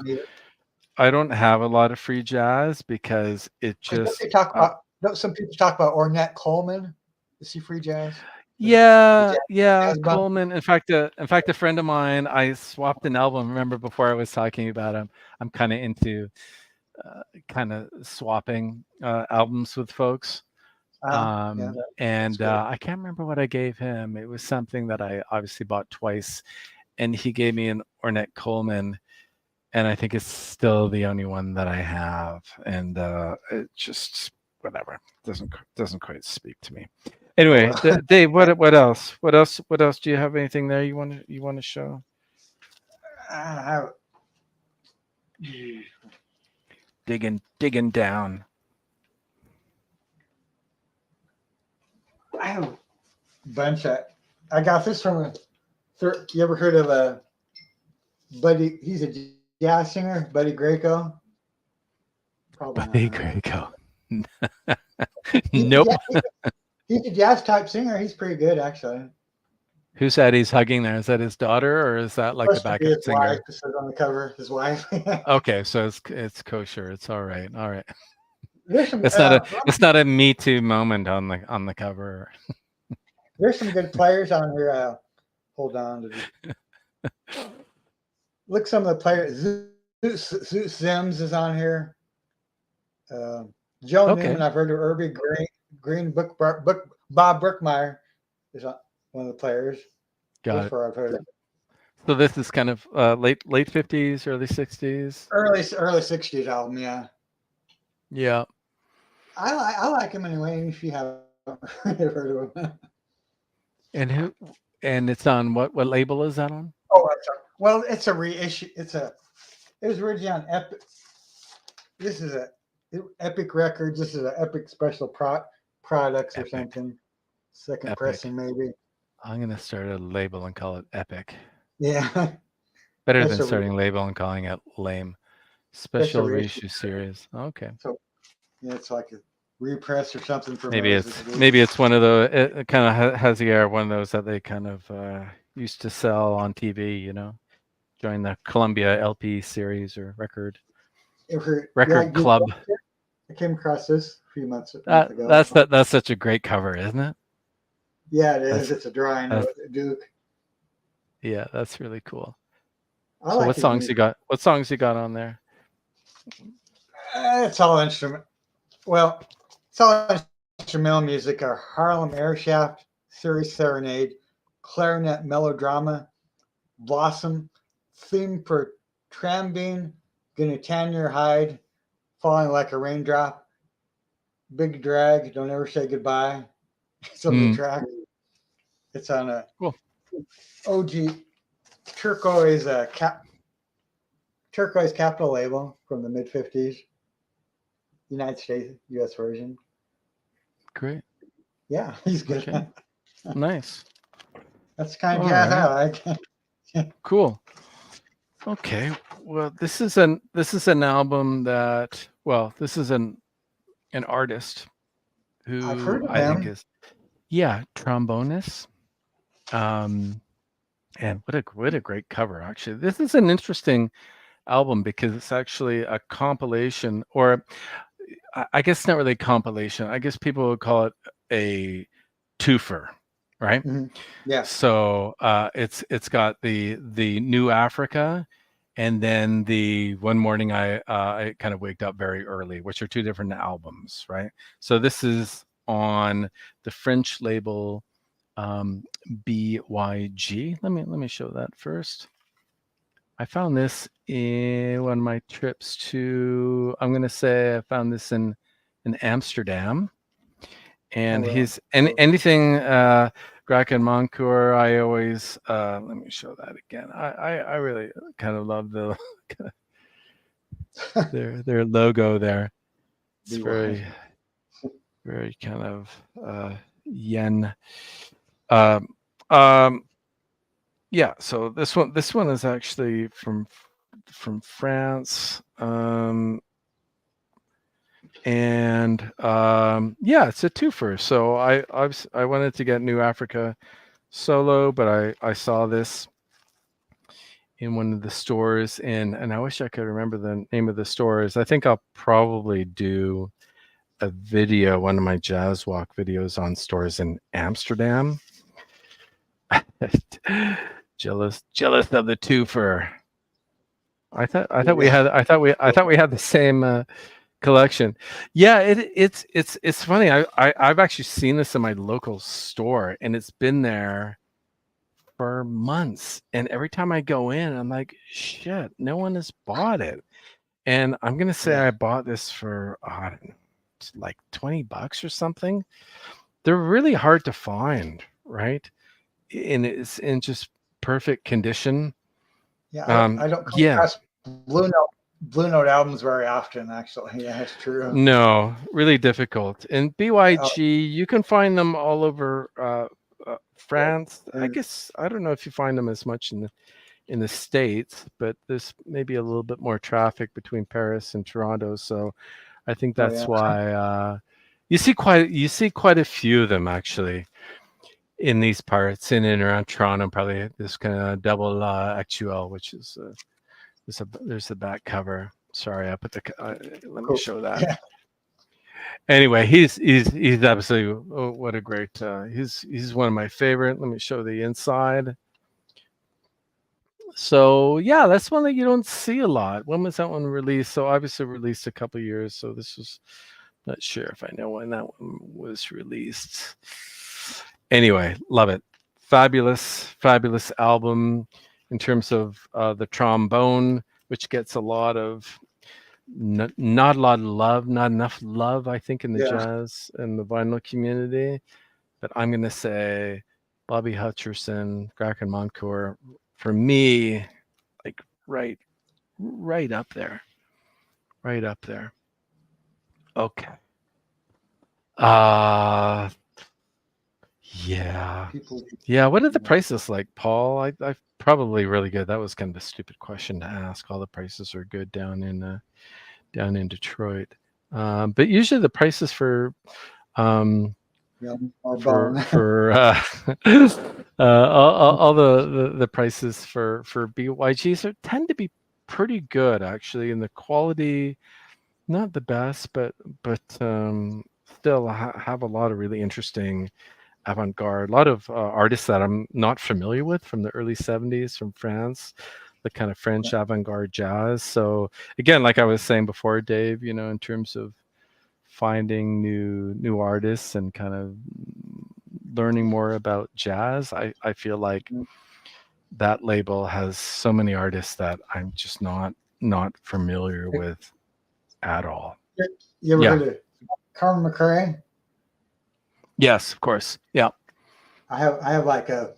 I don't have a lot of free jazz because it Because don't they just talk about? Don't some people talk about Ornette Coleman? Is he free jazz? The yeah, jazz, yeah, jazz bump. Coleman. In fact, a friend of mine, I swapped an album. Remember before I was talking about him, I'm kind of into kind of swapping albums with folks. Yeah, that's And cool. I can't remember what I gave him. It was something that I obviously bought twice, and he gave me an Ornette Coleman, and I think it's still the only one that I have. And it just whatever doesn't quite speak to me. Oh Anyway, well. Dave, what else? What else? Do you have anything there you want to show? I have Digging down. I have a bunch of. I got this from a. You ever heard of a Buddy? He's a jazz singer, Buddy Greco. Probably not. Buddy Huh? Greco. He's a, Nope. he's a jazz type singer. He's pretty good actually. Who's that he's hugging there? Is that his daughter, or is that like the Supposed to be backup his wife. singer? It says on the cover, his wife. Okay, so it's kosher. It's all right. All right. there's some It's not a Me Too moment on the cover. there's some good players on here. Hold on. Look, some of the players. Zeus Sims is on here. Uh, Joe Newman, Okay, I've heard of Irby Green Bob Brookmeyer is one of the players. got Those it. four I've heard of. So this is kind of late 50s, early 60s. Early '60s album, yeah. Yeah. I like him anyway. If you haven't heard of him. And who? And it's on what label is that on? Oh, I'm sorry. Well, it's a reissue. It was originally on Epic. This is a Epic Records. This is an Epic Special Products or Epic. something. Second Epic. pressing, maybe. I'm gonna start a label and call it Epic. Yeah. Better That's than starting a label and calling it lame. that's a Special reissue. reissue series. Okay. So yeah, it's like repress or something from Maybe those. it's one of the, it kind of has the air of one of those that they kind of used to sell on TV, you know, during the Columbia LP series or record club. I came across this a month ago. That's such a great cover, isn't it? Yeah, it is. It's a drawing of Duke. Yeah, that's really cool. I so like what songs you got? What songs you got on there? It's all instrument. Well, it's all instrumental music. Our Harlem Airshaft, Series Serenade, Clarinet Melodrama, Blossom, Theme for Trambine, Gonna Tan Your Hide, Falling Like a Raindrop, Big Drag, Don't Ever Say Goodbye. Some of the tracks. It's on a cool. OG turquoise turquoise Capitol label from the mid '50s, United States, U.S. version. Great. Yeah, he's good. Okay. Nice. That's kind of jazz I like. Cool. Okay. Well, this is an album that, well, this is an artist who I've heard of I think him. is, trombonist. And what a great cover, actually. This is an interesting album because it's actually a compilation, or I guess not really a compilation. I guess people would call it a twofer, right? Mm-hmm. Yeah. So it's got the New Africa, and then the One Morning I kind of waked up very early, which are two different albums, right? So this is on the French label BYG. Let me show that first. I found this in one of my trips to, I'm going to say I found this in Amsterdam. And anything Graken Moncour, I always, let me show that again. I really kind of love the their logo there. It's very kind of yen. Yeah, so this one is actually from France. And it's a twofer. So I wanted to get New Africa solo, but I saw this in one of the stores, and I wish I could remember the name of the stores. I think I'll probably do a video, one of my Jazz Walk videos on stores in Amsterdam. jealous of the twofer. I thought we had the same collection. Yeah, it's funny. I've actually seen this in my local store, and it's been there for months. And every time I go in, I'm like, shit, no one has bought it. And I'm gonna say I bought this for like $20 or something. They're really hard to find, right? And it's in just perfect condition. Yeah, I don't come across Blue Note albums very often, actually. Yeah, that's true. No, really difficult. And BYG, you can find them all over France. I guess I don't know if you find them as much in the States, but there's maybe a little bit more traffic between Paris and Toronto. So I think that's why you see quite a few of them actually in these parts, in and around Toronto. Probably this kind of double actual, which is there's the back cover. Sorry, I put the let me show that. Yeah. Anyway, he's absolutely, what a great he's one of my favorite. Let me show the inside. So yeah, that's one that you don't see a lot. When was that one released? So obviously released a couple years. So this was, not sure if I know when that one was released. Anyway, love it. Fabulous album in terms of the trombone, which gets a lot of not a lot of love, not enough love, I think, in the jazz and the vinyl community. But I'm gonna say Bobby Hutcherson, Graken Moncour, for me, like right up there. Right up there. Okay. Yeah. What are the prices like, Paul? I probably really good. That was kind of a stupid question to ask. All the prices are good down in Detroit. But usually the prices for Or bone. all the prices for BYGs tend to be pretty good actually, and the quality not the best, but still have a lot of really interesting avant-garde. A lot of artists that I'm not familiar with from the early '70s from France, the kind of French avant-garde jazz. So again, like I was saying before, Dave, in terms of finding new artists and kind of learning more about jazz, I feel like that label has so many artists that I'm just not familiar with at all. You ever Yeah. heard of Carmen McRae? Yes, of course. Yeah. I have like about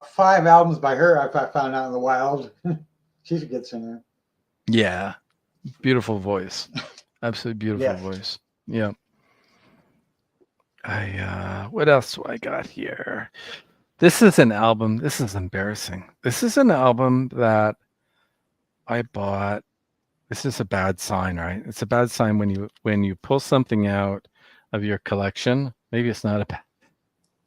5 albums by her. I found out in the wild. She's a good singer. Yeah. Beautiful voice. Absolutely beautiful Yes. voice. Yeah. What else do I got here? This is an album. This is embarrassing. This is an album that I bought. This is a bad sign, right? It's a bad sign when you pull something out of your collection. Maybe it's not a bad.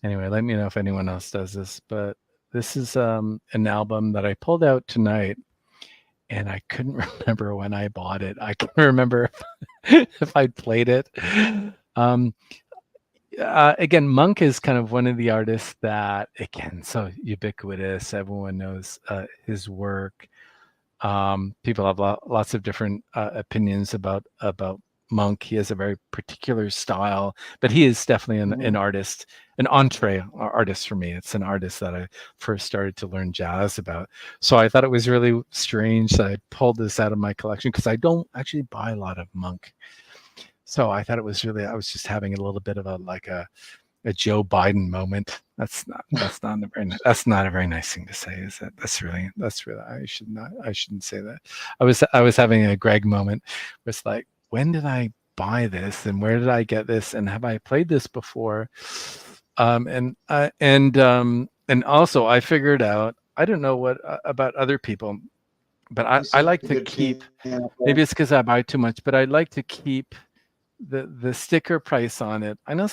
Anyway, let me know if anyone else does this, but this is an album that I pulled out tonight and I couldn't remember when I bought it. I can't remember if I played it. Again, Monk is kind of one of the artists that, again, so ubiquitous. Everyone knows his work. People have lots of different opinions about Monk. He has a very particular style, but he is definitely an artist, an entree artist for me. It's an artist that I first started to learn jazz about. So I thought it was really strange that I pulled this out of my collection because I don't actually buy a lot of Monk. So I thought it was really, I was just having a little bit of a Joe Biden moment. That's not a very nice thing to say, is it? That's really I shouldn't say that. I was having a Greg moment. Where it's like, when did I buy this and where did I get this and have I played this before? And also I figured out, I don't know what about other people, but I like to keep, maybe it's because I buy too much, but I like to keep the sticker price on it. I know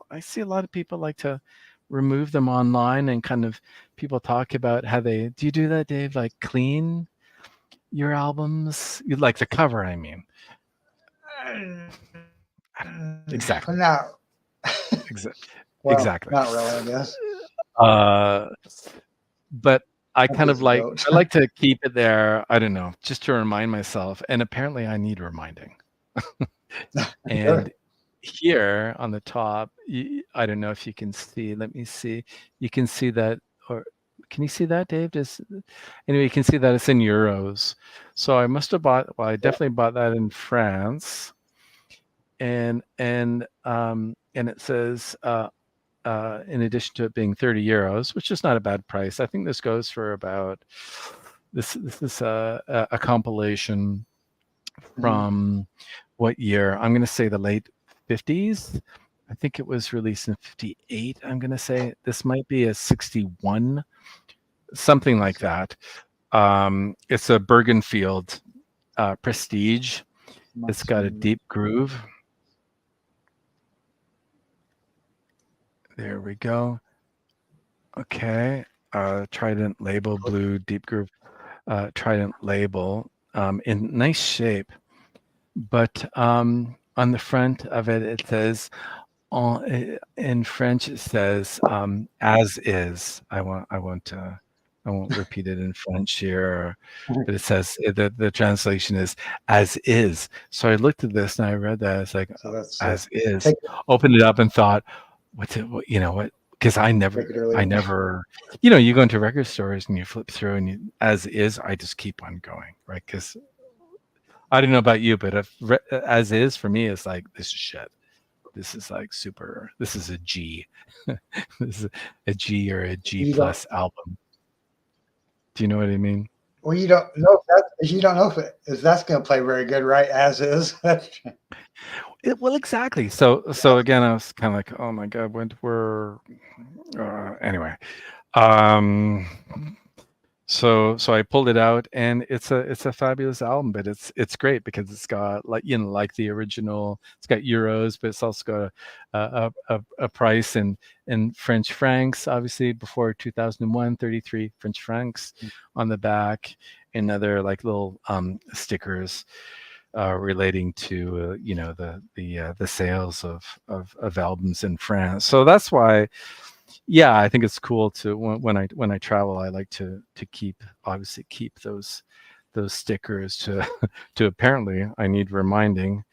I see a lot of people like to remove them online, and kind of people talk about how do you do that, Dave? Like clean your albums? You like the cover, I mean. Exactly. No. Well, exactly. Not really, I guess. But I kind of I like to keep it there. I don't know, just to remind myself. And apparently I need reminding. And here on the top, I don't know if you can see. Let me see. You can see that, or can you see that, Dave? Anyway, you can see that it's in euros. So I must have bought. Well, I definitely bought that in France. And it says, in addition to it being 30 euros, which is not a bad price. I think this goes for about. This is a compilation from what year? I'm going to say the late 50s. I think it was released in 58. I'm going to say this might be a 61, something like that. It's a Bergenfield Prestige. It's got a deep groove. There we go. Okay. Trident label, blue, deep groove, Trident label, in nice shape. But on the front of it, it says, in French, it says, "as is." I won't repeat it in French here, but it says the translation is "as is." So I looked at this and I read that. It's like, "as is." Opened it up and thought, "What's it? What, what?" Because I never, you go into record stores and you flip through and "as is." I just keep on going, right? Because I don't know about you, but "as is" for me is like, this is shit. This is like super. This is a G. This is a G or a G plus album. Do you know what I mean? Well, you don't know if that's going to play very good, right? As is. Well, exactly. So again, I was kind of like, oh my god, when we're anyway. So I pulled it out, and it's a fabulous album, but it's great because it's got, like, like the original, it's got euros, but it's also got a price in French francs, obviously before 2001, 33 French francs on the back, and other like little stickers relating to the sales of albums in France. So that's why, yeah, I think it's cool to, when I travel, I like to obviously keep those stickers to to, apparently I need reminding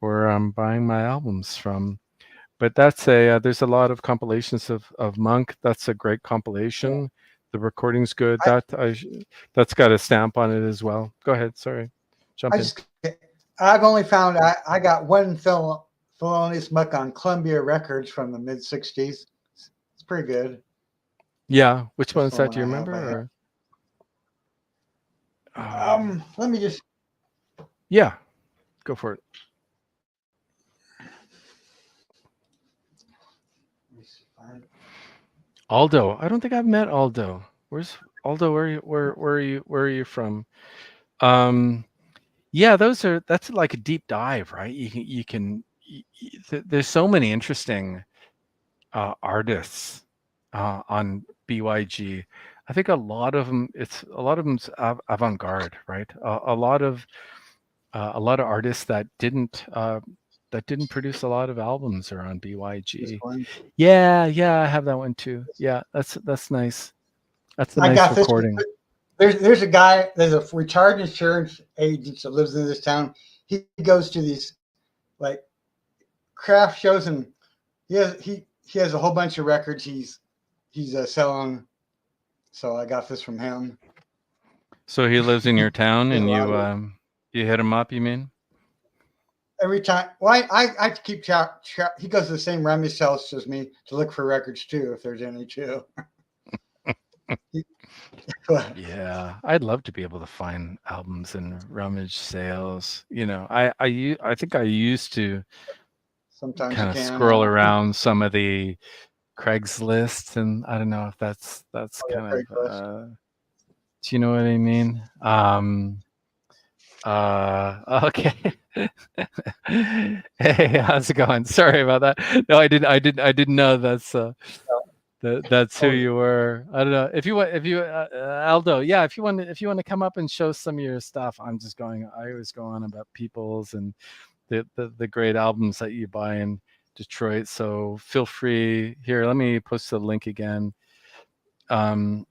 where I'm buying my albums from. But that's there's a lot of compilations of Monk. That's a great Yeah. compilation. The recording's good. I, That's got a stamp on it as well. Go ahead. Sorry, I jump in. just I've only found I got one Thelonious Monk on Columbia Records from the mid '60s. It's pretty good. Yeah, which one That's is the only that? one Do you I have. remember? Or Let me just. yeah, go for it. Let me see. Aldo. I don't think I've met Aldo. Where's Aldo? Where are you from? Um, yeah, that's like a deep dive, right? There's so many interesting artists on BYG. I think a lot of them's avant-garde, right? A lot of artists that didn't produce a lot of albums are on This BYG. one. Yeah, I have that one too. Yeah, that's nice. That's a I nice got this. recording. There's a guy. There's a retired insurance agent that lives in this town. He goes to these like craft shows, and he has a whole bunch of records. He's selling. So I got this from him. So he lives in your town, There's a and lot of you hit him up, you mean? every time. Well, I keep track. He goes to the same rummage house as me to look for records too, if there's any too. Yeah, I'd love to be able to find albums in rummage sales. I think I used to Sometimes you kind of can. scroll around some of the Craigslist, and I don't know if that's Oh, yeah, kind of Craigslist. do you know what I mean? Okay. Hey, how's it going? Sorry about that. No, I didn't know that's who Oh, you were. I don't know if you Aldo. Yeah, if you want to come up and show some of your stuff. I always go on about Peoples and the great albums that you buy in Detroit. So feel free. Here, let me post the link again, in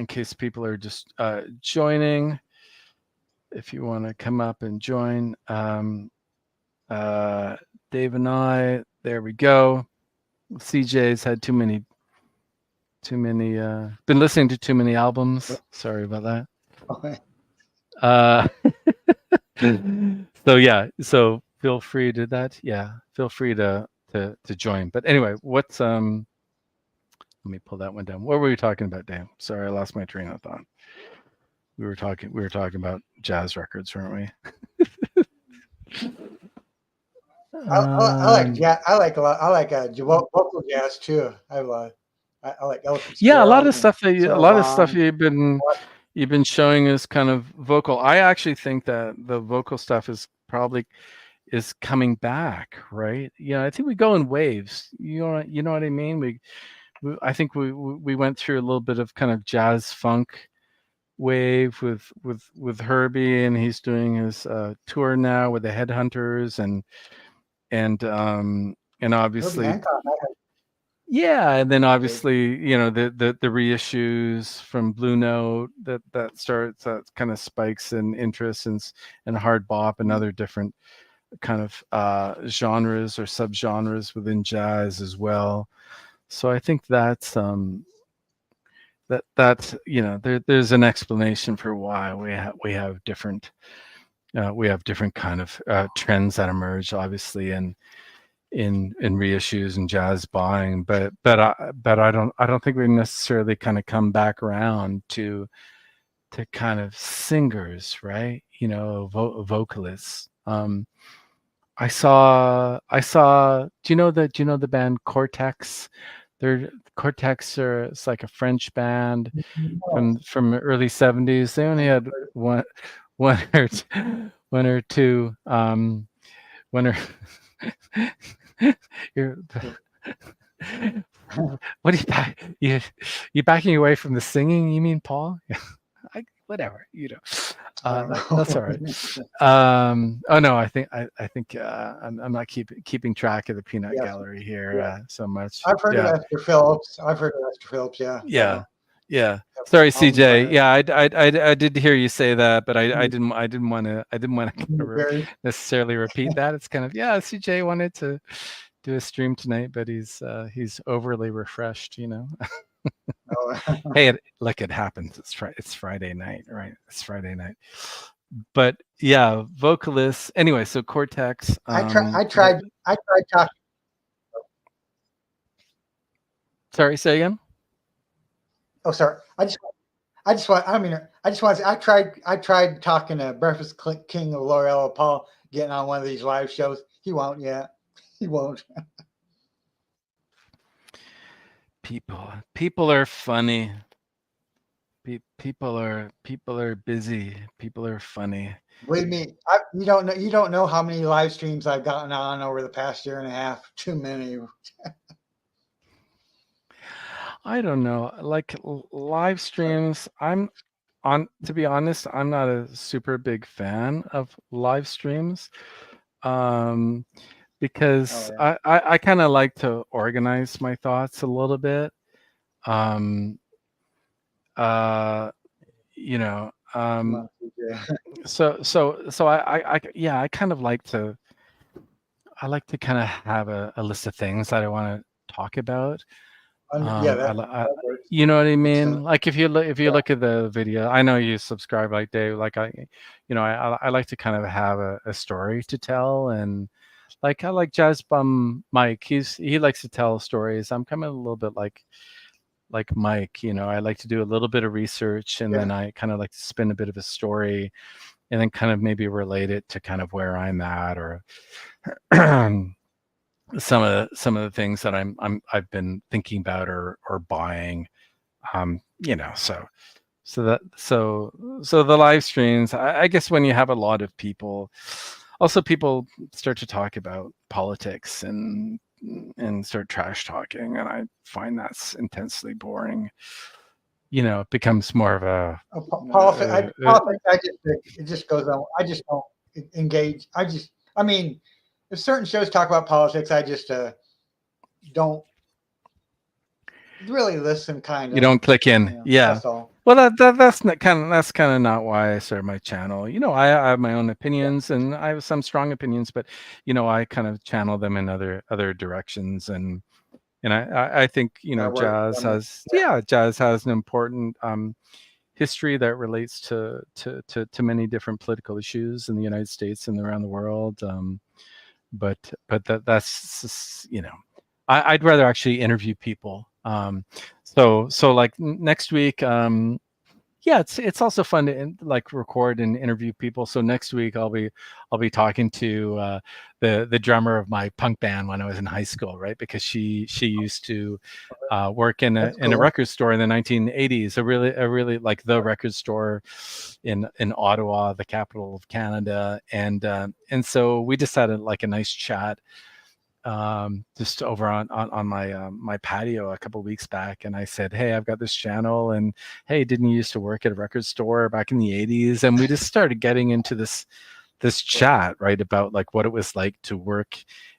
case people are just joining. If you want to come up and join, Dave and I. There we go. CJ's had too many been listening to too many albums. Sorry about that. okay. Uh, so yeah, so feel free to that. Yeah, feel free to join. But anyway, let me pull that one down. What were we talking about, Dan? Sorry, I lost my train of thought. We were talking about jazz records, weren't we? I like jazz. I like a lot. I like vocal jazz too. I like Ella Yeah, Fitzgerald and a Sarah lot of stuff Vaughan. you've been showing is kind of vocal. I actually think that the vocal stuff is coming back, right? Yeah, I think we go in waves. You know what I mean? I think we went through a little bit of kind of jazz funk wave with Herbie, and he's doing his tour now with the Headhunters, and Herbie obviously, Hancock. yeah, and then Good. obviously, the reissues from Blue Note that kind of spikes in interest, and hard bop and other different kind of genres or subgenres within jazz as well. So I think that's there's an explanation for why we have different kind of trends that emerge, obviously, in reissues and jazz buying, but I don't think we necessarily kind of come back around to kind of singers, right? Vocalists. I saw. Do you know the band Cortex? Cortex it's like a French band No, from the early 70s. They only had one or two one or you're what are you back you backing away from the singing, you mean, Paul? Whatever, that's all right. Oh no, I think I'm not keeping track of the peanut yes, gallery here yeah. so much. I've heard of Yeah. Esther Phillips. I've heard of Esther Phillips. Yeah, Yeah. so Yeah. Sorry, albums by CJ. her. Yeah, I did hear you say that, but I didn't want to Very. necessarily repeat that. It's kind of, yeah, CJ wanted to do a stream tonight, but he's overly refreshed. Oh, Hey, look, it happens. It's Friday night, right? It's Friday night. But yeah, vocalists. Anyway, so Cortex. I tried talking. Sorry, say again. Oh, sorry. I just want to say, I tried talking to Breakfast King of Lorella Paul, getting on one of these live shows. He won't yet. He won't. People are funny. People are busy. People are funny. Believe me, you don't know how many live streams I've gotten on over the past year and a half. Too many. I don't know. Like live streams, to be honest, I'm not a super big fan of live streams. Because Oh, yeah. I kind of like to organize my thoughts a little bit. Um, uh, you know, Come um, on, CJ. so yeah, I like to kind of have a list of things that I want to talk about. Yeah, I that works. you know what I Makes mean? sense. Like if you Yeah. look at the video, I know you subscribe like Dave. Like I like to kind of have a story to tell, and like I like Jazz Bum Mike. He likes to tell stories. I'm kind of a little bit like Mike. I like to do a little bit of research, and then Yeah. I kind of like to spin a bit of a story, and then kind of maybe relate it to kind of where I'm at, or some of the things that I've been thinking about or buying. So the live streams, I guess when you have a lot of people, also people start to talk about politics and start trash talking, and I find that's intensely boring. It becomes more of a Politics. It just goes on. I just don't engage. I mean, if certain shows talk about politics, I just don't really listen. Kind you of. don't click in. Yeah. That's all. Well, that's kind of not why I started my channel. I have my own Yeah. opinions, and I have some strong opinions, but I kind of channel them in other directions, and I think That works. jazz has an important history that relates to many different political issues in the United States and around the world. But that's I'd rather actually interview people. So like next week, yeah, it's also fun to like record and interview people. So next week I'll be talking to the drummer of my punk band when I was in high school, right? Because she used to work in That's a cool. record store in the 1980s, a really like the record store in Ottawa, the capital of Canada, and so we just had a nice chat just over on my my patio a couple of weeks back, and I said, hey, I've got this channel, and hey, didn't you used to work at a record store back in the 80s? And we just started getting into this chat, right, about like what it was like to work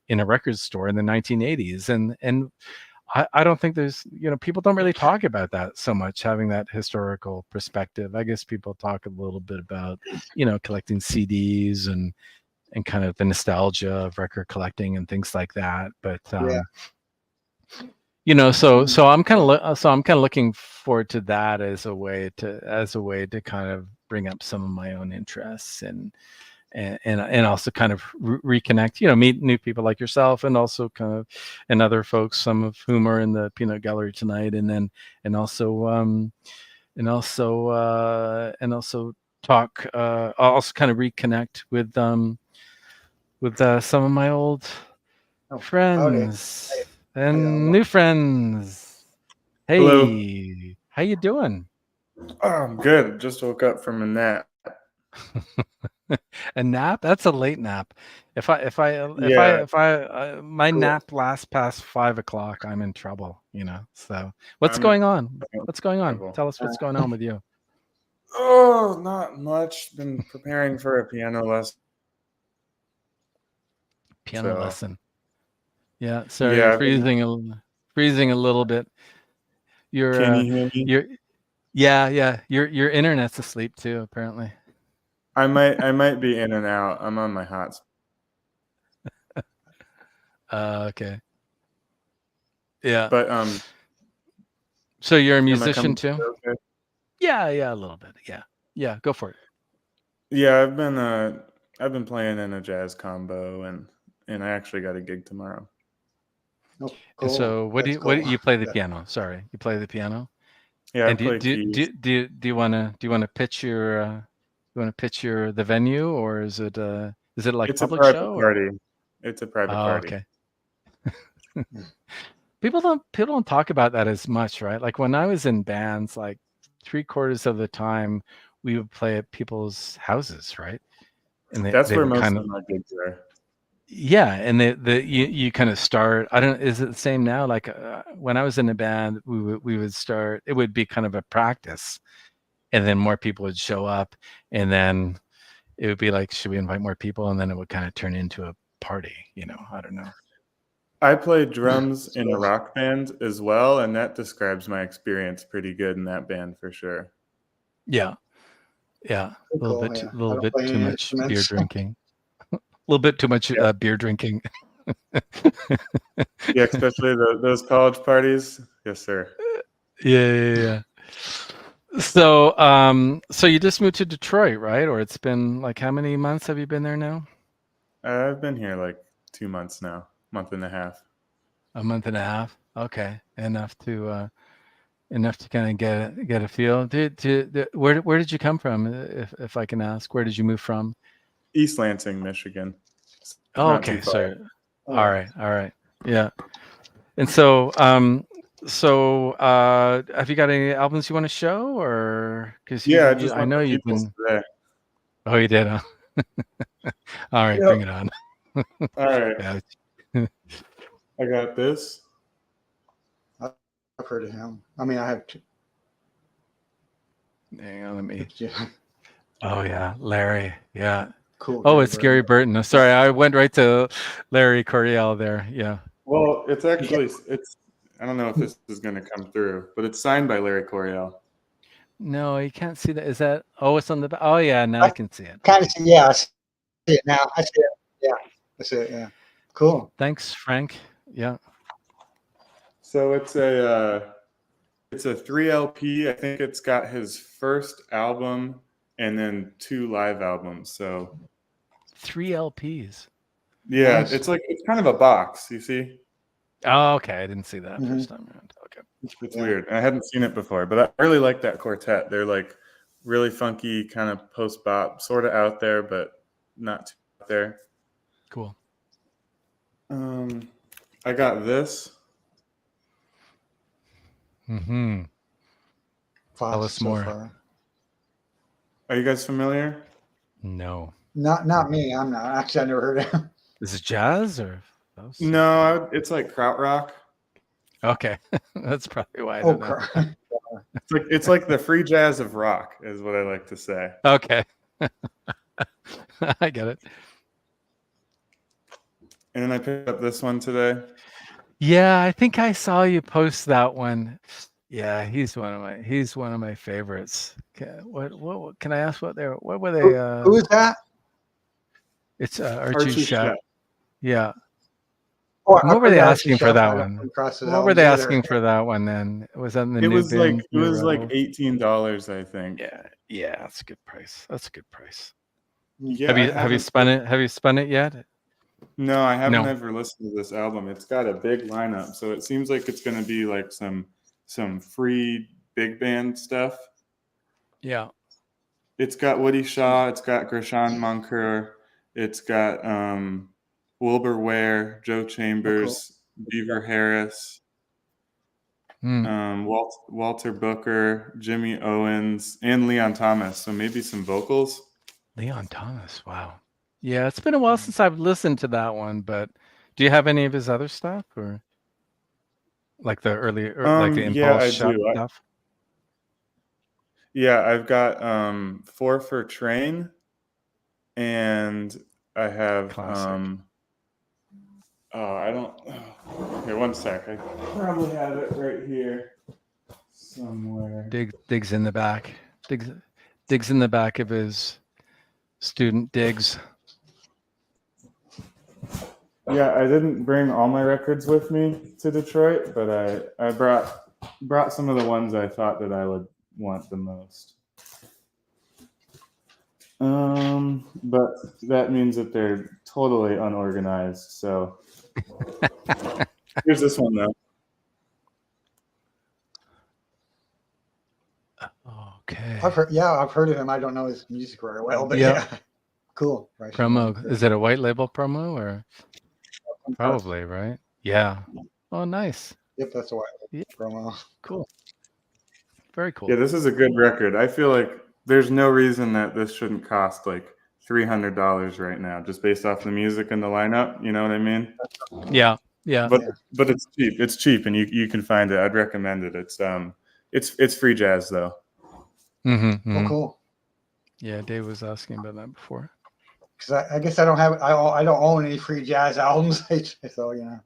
in a record store in the 1980s. And I don't think there's people don't really talk about that so much, having that historical perspective. I guess people talk a little bit about collecting CDs and kind of the nostalgia of record collecting and things like that. But Yeah. so I'm kind of looking forward to that as a way to kind of bring up some of my own interests and also kind of reconnect, meet new people like yourself, and also kind of and other folks, some of whom are in the peanut gallery tonight, and also talk, also kind of reconnect with some of my old Oh, howdy. friends Hey, and new friends. Hello. Hey, how you doing? Oh, I'm good. Just woke up from a nap. A nap? That's a late nap. Yeah, My Cool. nap lasts past 5 o'clock, I'm in trouble, So what's I'm in going on? What's going on? trouble. Tell us what's going on with you. Oh, not much. Been preparing for a piano lesson. Piano So lesson. Yeah, sorry, yeah, I've been, freezing a little bit. Your can you hear me? your yeah, your internet's asleep too, apparently. I might be in and out. I'm on my hotspot. Okay. Yeah. But So you're a am I musician coming too? through okay? Yeah, a little bit. Yeah, go for it. Yeah, I've been playing in a jazz combo and I actually got a gig tomorrow. Oh, And cool. so That's what do cool. you play the piano? Sorry, you play the piano? Yeah, I And play keys. do you wanna pitch your the venue, or is it like It's a public private show, or? party. It's a private Oh, party. okay. People don't talk about that as much, right? Like when I was in bands, like 3/4 of the time we would play at people's houses, right? And That's they where would most kind of of. my gigs are. Yeah, and you kind of start. I don't. Is it the same now? Like when I was in a band, we would start. It would be kind of a practice, and then more people would show up, and then it would be like, should we invite more people? And then it would kind of turn into a party. I don't know. I played drums in a So, rock band as well, and that describes my experience pretty good in that band for sure. Yeah, yeah. A little cool. bit, Yeah. I little don't bit play too any much beer instruments. drinking. A little bit too much Yeah, beer drinking. yeah, especially those college parties. Yes, sir. Yeah. So you just moved to Detroit, right? Or it's been like how many months have you been there now? I've been here like 2 months now, month and a half. A month and a half. Okay, enough to kind of get a feel. Where did you come from, if I can ask? Where did you move from? East Lansing, Michigan. It's Oh, not too okay. far. So, Oh, all right, yeah. And have you got any albums you want to show, or because Yeah, I just I went know to you've People's been. today. Oh, you did, huh? All right, Yep. bring it on. All right, Yeah. I got this. I've heard of him. I mean, I have two. Hang on, let me. Yeah, Oh yeah, Larry. Yeah. cool. Oh, Gary it's Burton. Gary Burton. Oh, sorry, I went right to Larry Coryell there. Yeah. Well, it's Yeah, actually it's. I don't know if this is going to come through, but it's signed by Larry Coryell. No, you can't see that. Is that? Oh, it's on the. Oh yeah, now I I can see it. kind of Okay. see. Yeah, I see it now. I see it. Yeah, I see it. Yeah, cool. Thanks, Frank. Yeah. So it's a 3 LP. I think it's got his first album and then 2 live albums. So 3 LPs. yeah, Nice. it's kind of a box. You see, Oh, okay. I didn't see that Hmm. first time around. Okay. it's Yeah. weird. I hadn't seen it before, but I really like that quartet. They're like really funky, kind of post bop, sort of out there, but not too out there. Cool. Um, I got this. Mm-hmm. Tell Fast us so more. far. Are you guys familiar? No. Not me. I'm not. Actually, I never heard of him. Is it jazz or? No, it's like krautrock. Okay. That's probably why I Oh, don't know. It's like the free jazz of rock, is what I like to say. Okay. I get it. And then I picked up this one today. Yeah, I think I saw you post that one. Yeah, he's one of my favorites. What can I ask what were they Who is that? it's Archie Archie Shep. Shep. Yeah. Oh, And I've what were heard they of Archie asking for Chef. that I don't come one? across his What were albums they either. asking for that one then? Was that in the It new was like bin? $18, I think. Yeah, that's a good price. That's a good price. Yeah, Have I you haven't spun it? Have you spun it yet? No, I haven't No. ever listened to this album. It's got a big lineup, so it seems like it's going to be like some free big band stuff. Yeah. It's got Woody Shaw, it's got Gershon Monker, it's got Wilbur Ware, Joe Oh, cool. Chambers, Beaver Harris. Walter Booker, Jimmy Owens, and Leon Thomas. So maybe some vocals. Leon Thomas. Wow. Yeah, it's been a while since I've listened to that one, but do you have any of his other stuff, or like the early, like the Yeah, Impulse I Shop do. stuff? Yeah, I've got 4 for Train, and I have Classic. I don't. Here, one sec. I probably have it right here somewhere. Digs in the back. Digs in the back of his student digs. Yeah, I didn't bring all my records with me to Detroit, but I brought some of the ones I thought that I would want the most. But that means that they're totally unorganized. So here's this one though. Okay. I've heard of him. I don't know his music very well, but Yeah. yeah. Cool. Right. Promo. Is it a white label promo or? Probably, right? Yeah. Oh, nice. Yep, that's a white promo. Cool. Very cool. Yeah, this is a good record. I feel like there's no reason that this shouldn't cost like $300 right now, just based off the music and the lineup. You know what I mean? Yeah. Yeah. But it's cheap. It's cheap, and you can find it. I'd recommend it. It's free jazz though. Mm-hmm. Oh, cool. Yeah, Dave was asking about that before. Because I guess I don't own any free jazz albums, so you know.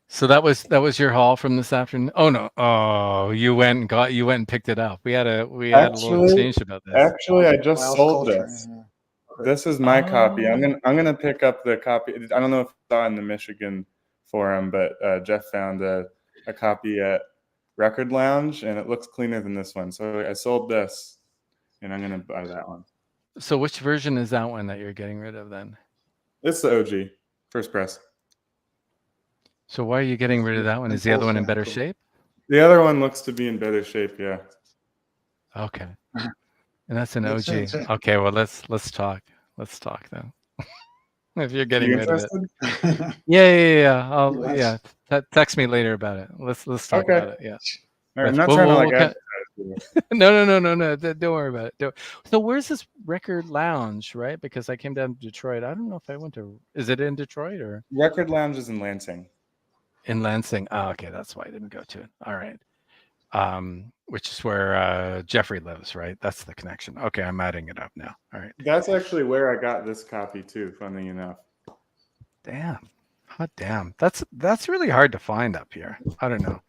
So that was your haul from this afternoon. Oh no! Oh, you went and picked it up. We had a little exchange about this. Actually, I just sold Culture, this. yeah. This is my copy. I'm gonna pick up the copy. I don't know if you saw in the Michigan forum, but Jeff found a copy at Record Lounge, and it looks cleaner than this one. So I sold this, and I'm gonna buy that one. So which version is that one that you're getting rid of then? It's the OG, first press. So why are you getting rid of that one? Is the other one in better shape? The other one looks to be in better shape, yeah. Okay. And that's an OG. Okay, well let's talk. Let's talk then. If you're getting rid of it. Yeah. Text me later about it. Let's talk about it. Yeah. Right, I'm not trying to like No. Don't worry about it. So where's this Record Lounge, right? Because I came down to Detroit. I don't know if I went to. Is it in Detroit or? Record Lounge is in Lansing. In Lansing. Oh, okay, that's why I didn't go to it. All right. Which is where Jeffrey lives, right? That's the connection. Okay, I'm adding it up now. All right. That's actually where I got this copy too, funny enough. Damn. Hot damn. That's really hard to find up here. I don't know.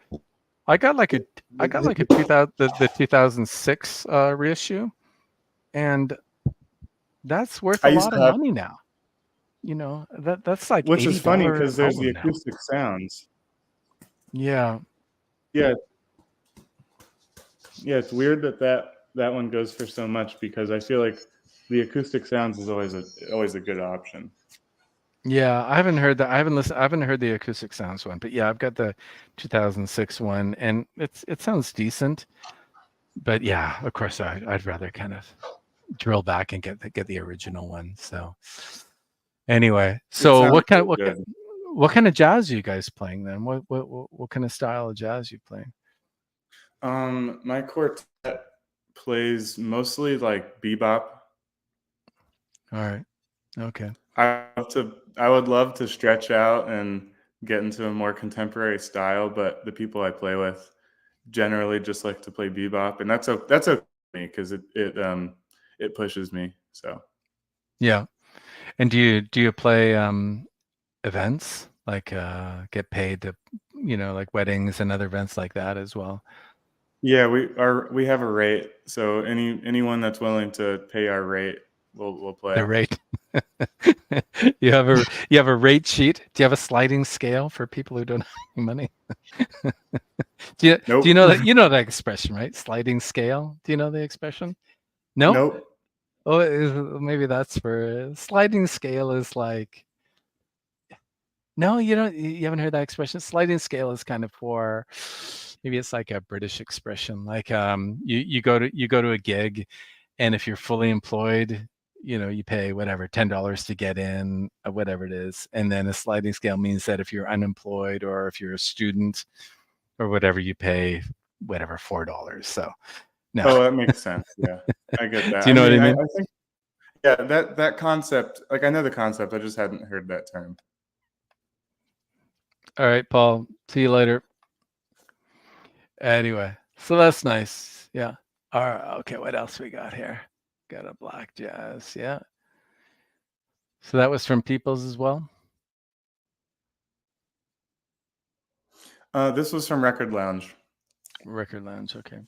I got like a 2006 reissue, and that's worth a lot of money now. You know, that's like which is funny because there's the acoustic sounds. Yeah. Yeah, it's weird that one goes for so much because I feel like the acoustic sounds is always a good option. Yeah, I haven't heard that. I haven't heard the acoustic sounds one, but yeah, I've got the 2006 one, and it sounds decent. But yeah, of course, I'd rather kind of drill back and get the original one. So anyway, so what kind of jazz are you guys playing then? What kind of style of jazz are you playing? My quartet plays mostly like bebop. All right. Okay. I would love to stretch out and get into a more contemporary style, but the people I play with generally just like to play bebop, and that's okay for me because it pushes me. So yeah. And do you play events like get paid to, you know, like weddings and other events like that as well? Yeah, we have a rate, so anyone that's willing to pay our rate, we'll play. The rate. You have a rate sheet. Do you have a sliding scale for people who don't have any money? Do you know that that expression, right? Sliding scale. Do you know the expression? No. Nope. Oh, maybe that's for sliding scale is like. No, you haven't heard that expression. Sliding scale is kind of for, maybe it's like a British expression. Like you go to a gig, and if you're fully employed, you know, you pay whatever $10 to get in, whatever it is, and then a sliding scale means that if you're unemployed or if you're a student, or whatever you pay, whatever $4. So no. Oh, that makes sense. Yeah, I get that. Do you know what I mean? I think, yeah, that concept, like I know the concept, I just hadn't heard that term. All right, Paul. See you later. Anyway, so that's nice. Yeah. All right. Okay. What else we got here? Got a black jazz. Yeah. So that was from Peoples as well. This was from Record Lounge. Record Lounge. Okay.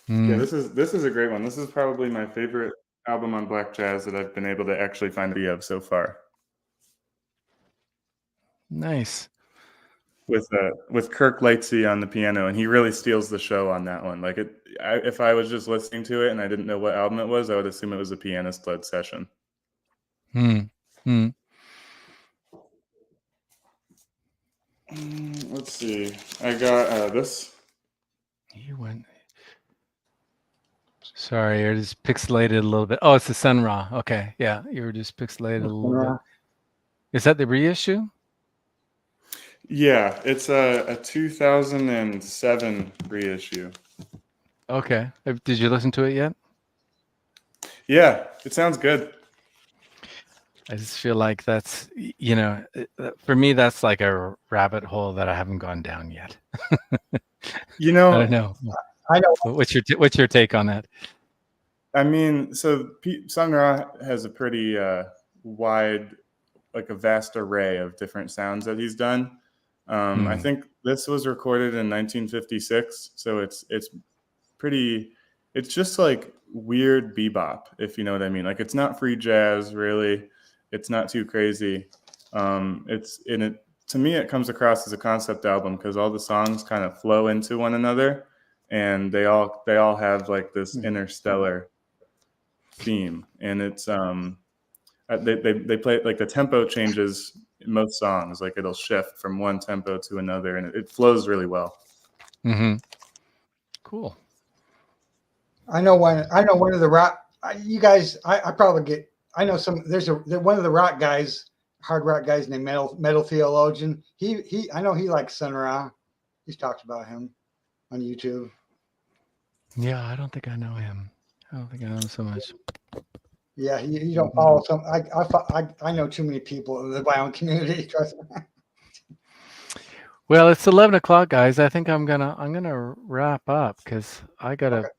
Yeah, this is a great one. This is probably my favorite album on Black Jazz that I've been able to actually find a copy of so far. Nice. With Kirk Lightsey on the piano, and he really steals the show on that one. Like if I was just listening to it and I didn't know what album it was, I would assume it was a pianist-led session. Let's see. I got this. You went. Sorry, you're just pixelated a little bit. Oh, it's the Sun Ra. Okay, yeah, you were just pixelated a little bit. Is that the reissue? Yeah, it's a 2007 reissue. Okay. Did you listen to it yet? Yeah, it sounds good. I just feel like that's, for me, that's like a rabbit hole that I haven't gone down yet. I don't know. I know. What's your take on that? I mean, so Sun Ra has a pretty wide, like a vast array of different sounds that he's done. I think this was recorded in 1956, so it's pretty. It's just like weird bebop, if you know what I mean. Like it's not free jazz, really. It's not too crazy. It's in it. To me, it comes across as a concept album because all the songs kind of flow into one another, and they all have like this interstellar theme, and it's they play like the tempo changes in most songs, like it'll shift from one tempo to another, and it flows really well. Cool. I know one of the rock. You guys, I probably get. I know some. There's one of the rock guys, hard rock guys named Metal Theologian. I know he likes Sun Ra. He's talked about him on YouTube. Yeah, I don't think I know him. I don't think I know him so much. Yeah, you don't follow some. I know too many people in the violent community. Trust me. Well, it's 11 o'clock, guys. I think I'm gonna wrap up because I got a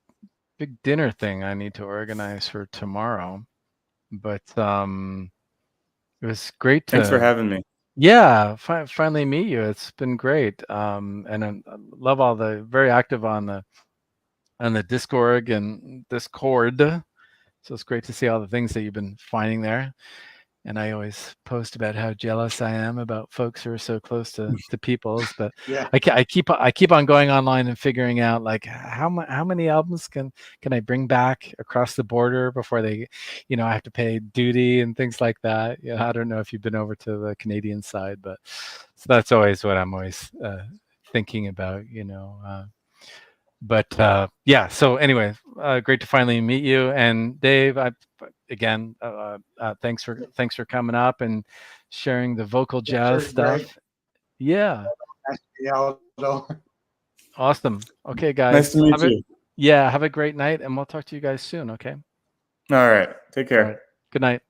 big dinner thing I need to organize for tomorrow. But it was great to. Thanks for having me. Yeah, finally meet you. It's been great. And I love all the very active on the Discord. So it's great to see all the things that you've been finding there. And I always post about how jealous I am about folks who are so close to Peoples. But yeah, I keep on going online and figuring out like how many albums can I bring back across the border before they, I have to pay duty and things like that. I don't know if you've been over to the Canadian side, but so that's always what I'm always thinking about. But yeah, so anyway, great to finally meet you. And Dave, thanks for coming up and sharing the vocal jazz stuff. Great. Yeah. Awesome. Okay, guys. Nice to meet you. Yeah, have a great night, and we'll talk to you guys soon. Okay. All right. Take care. All right. Good night.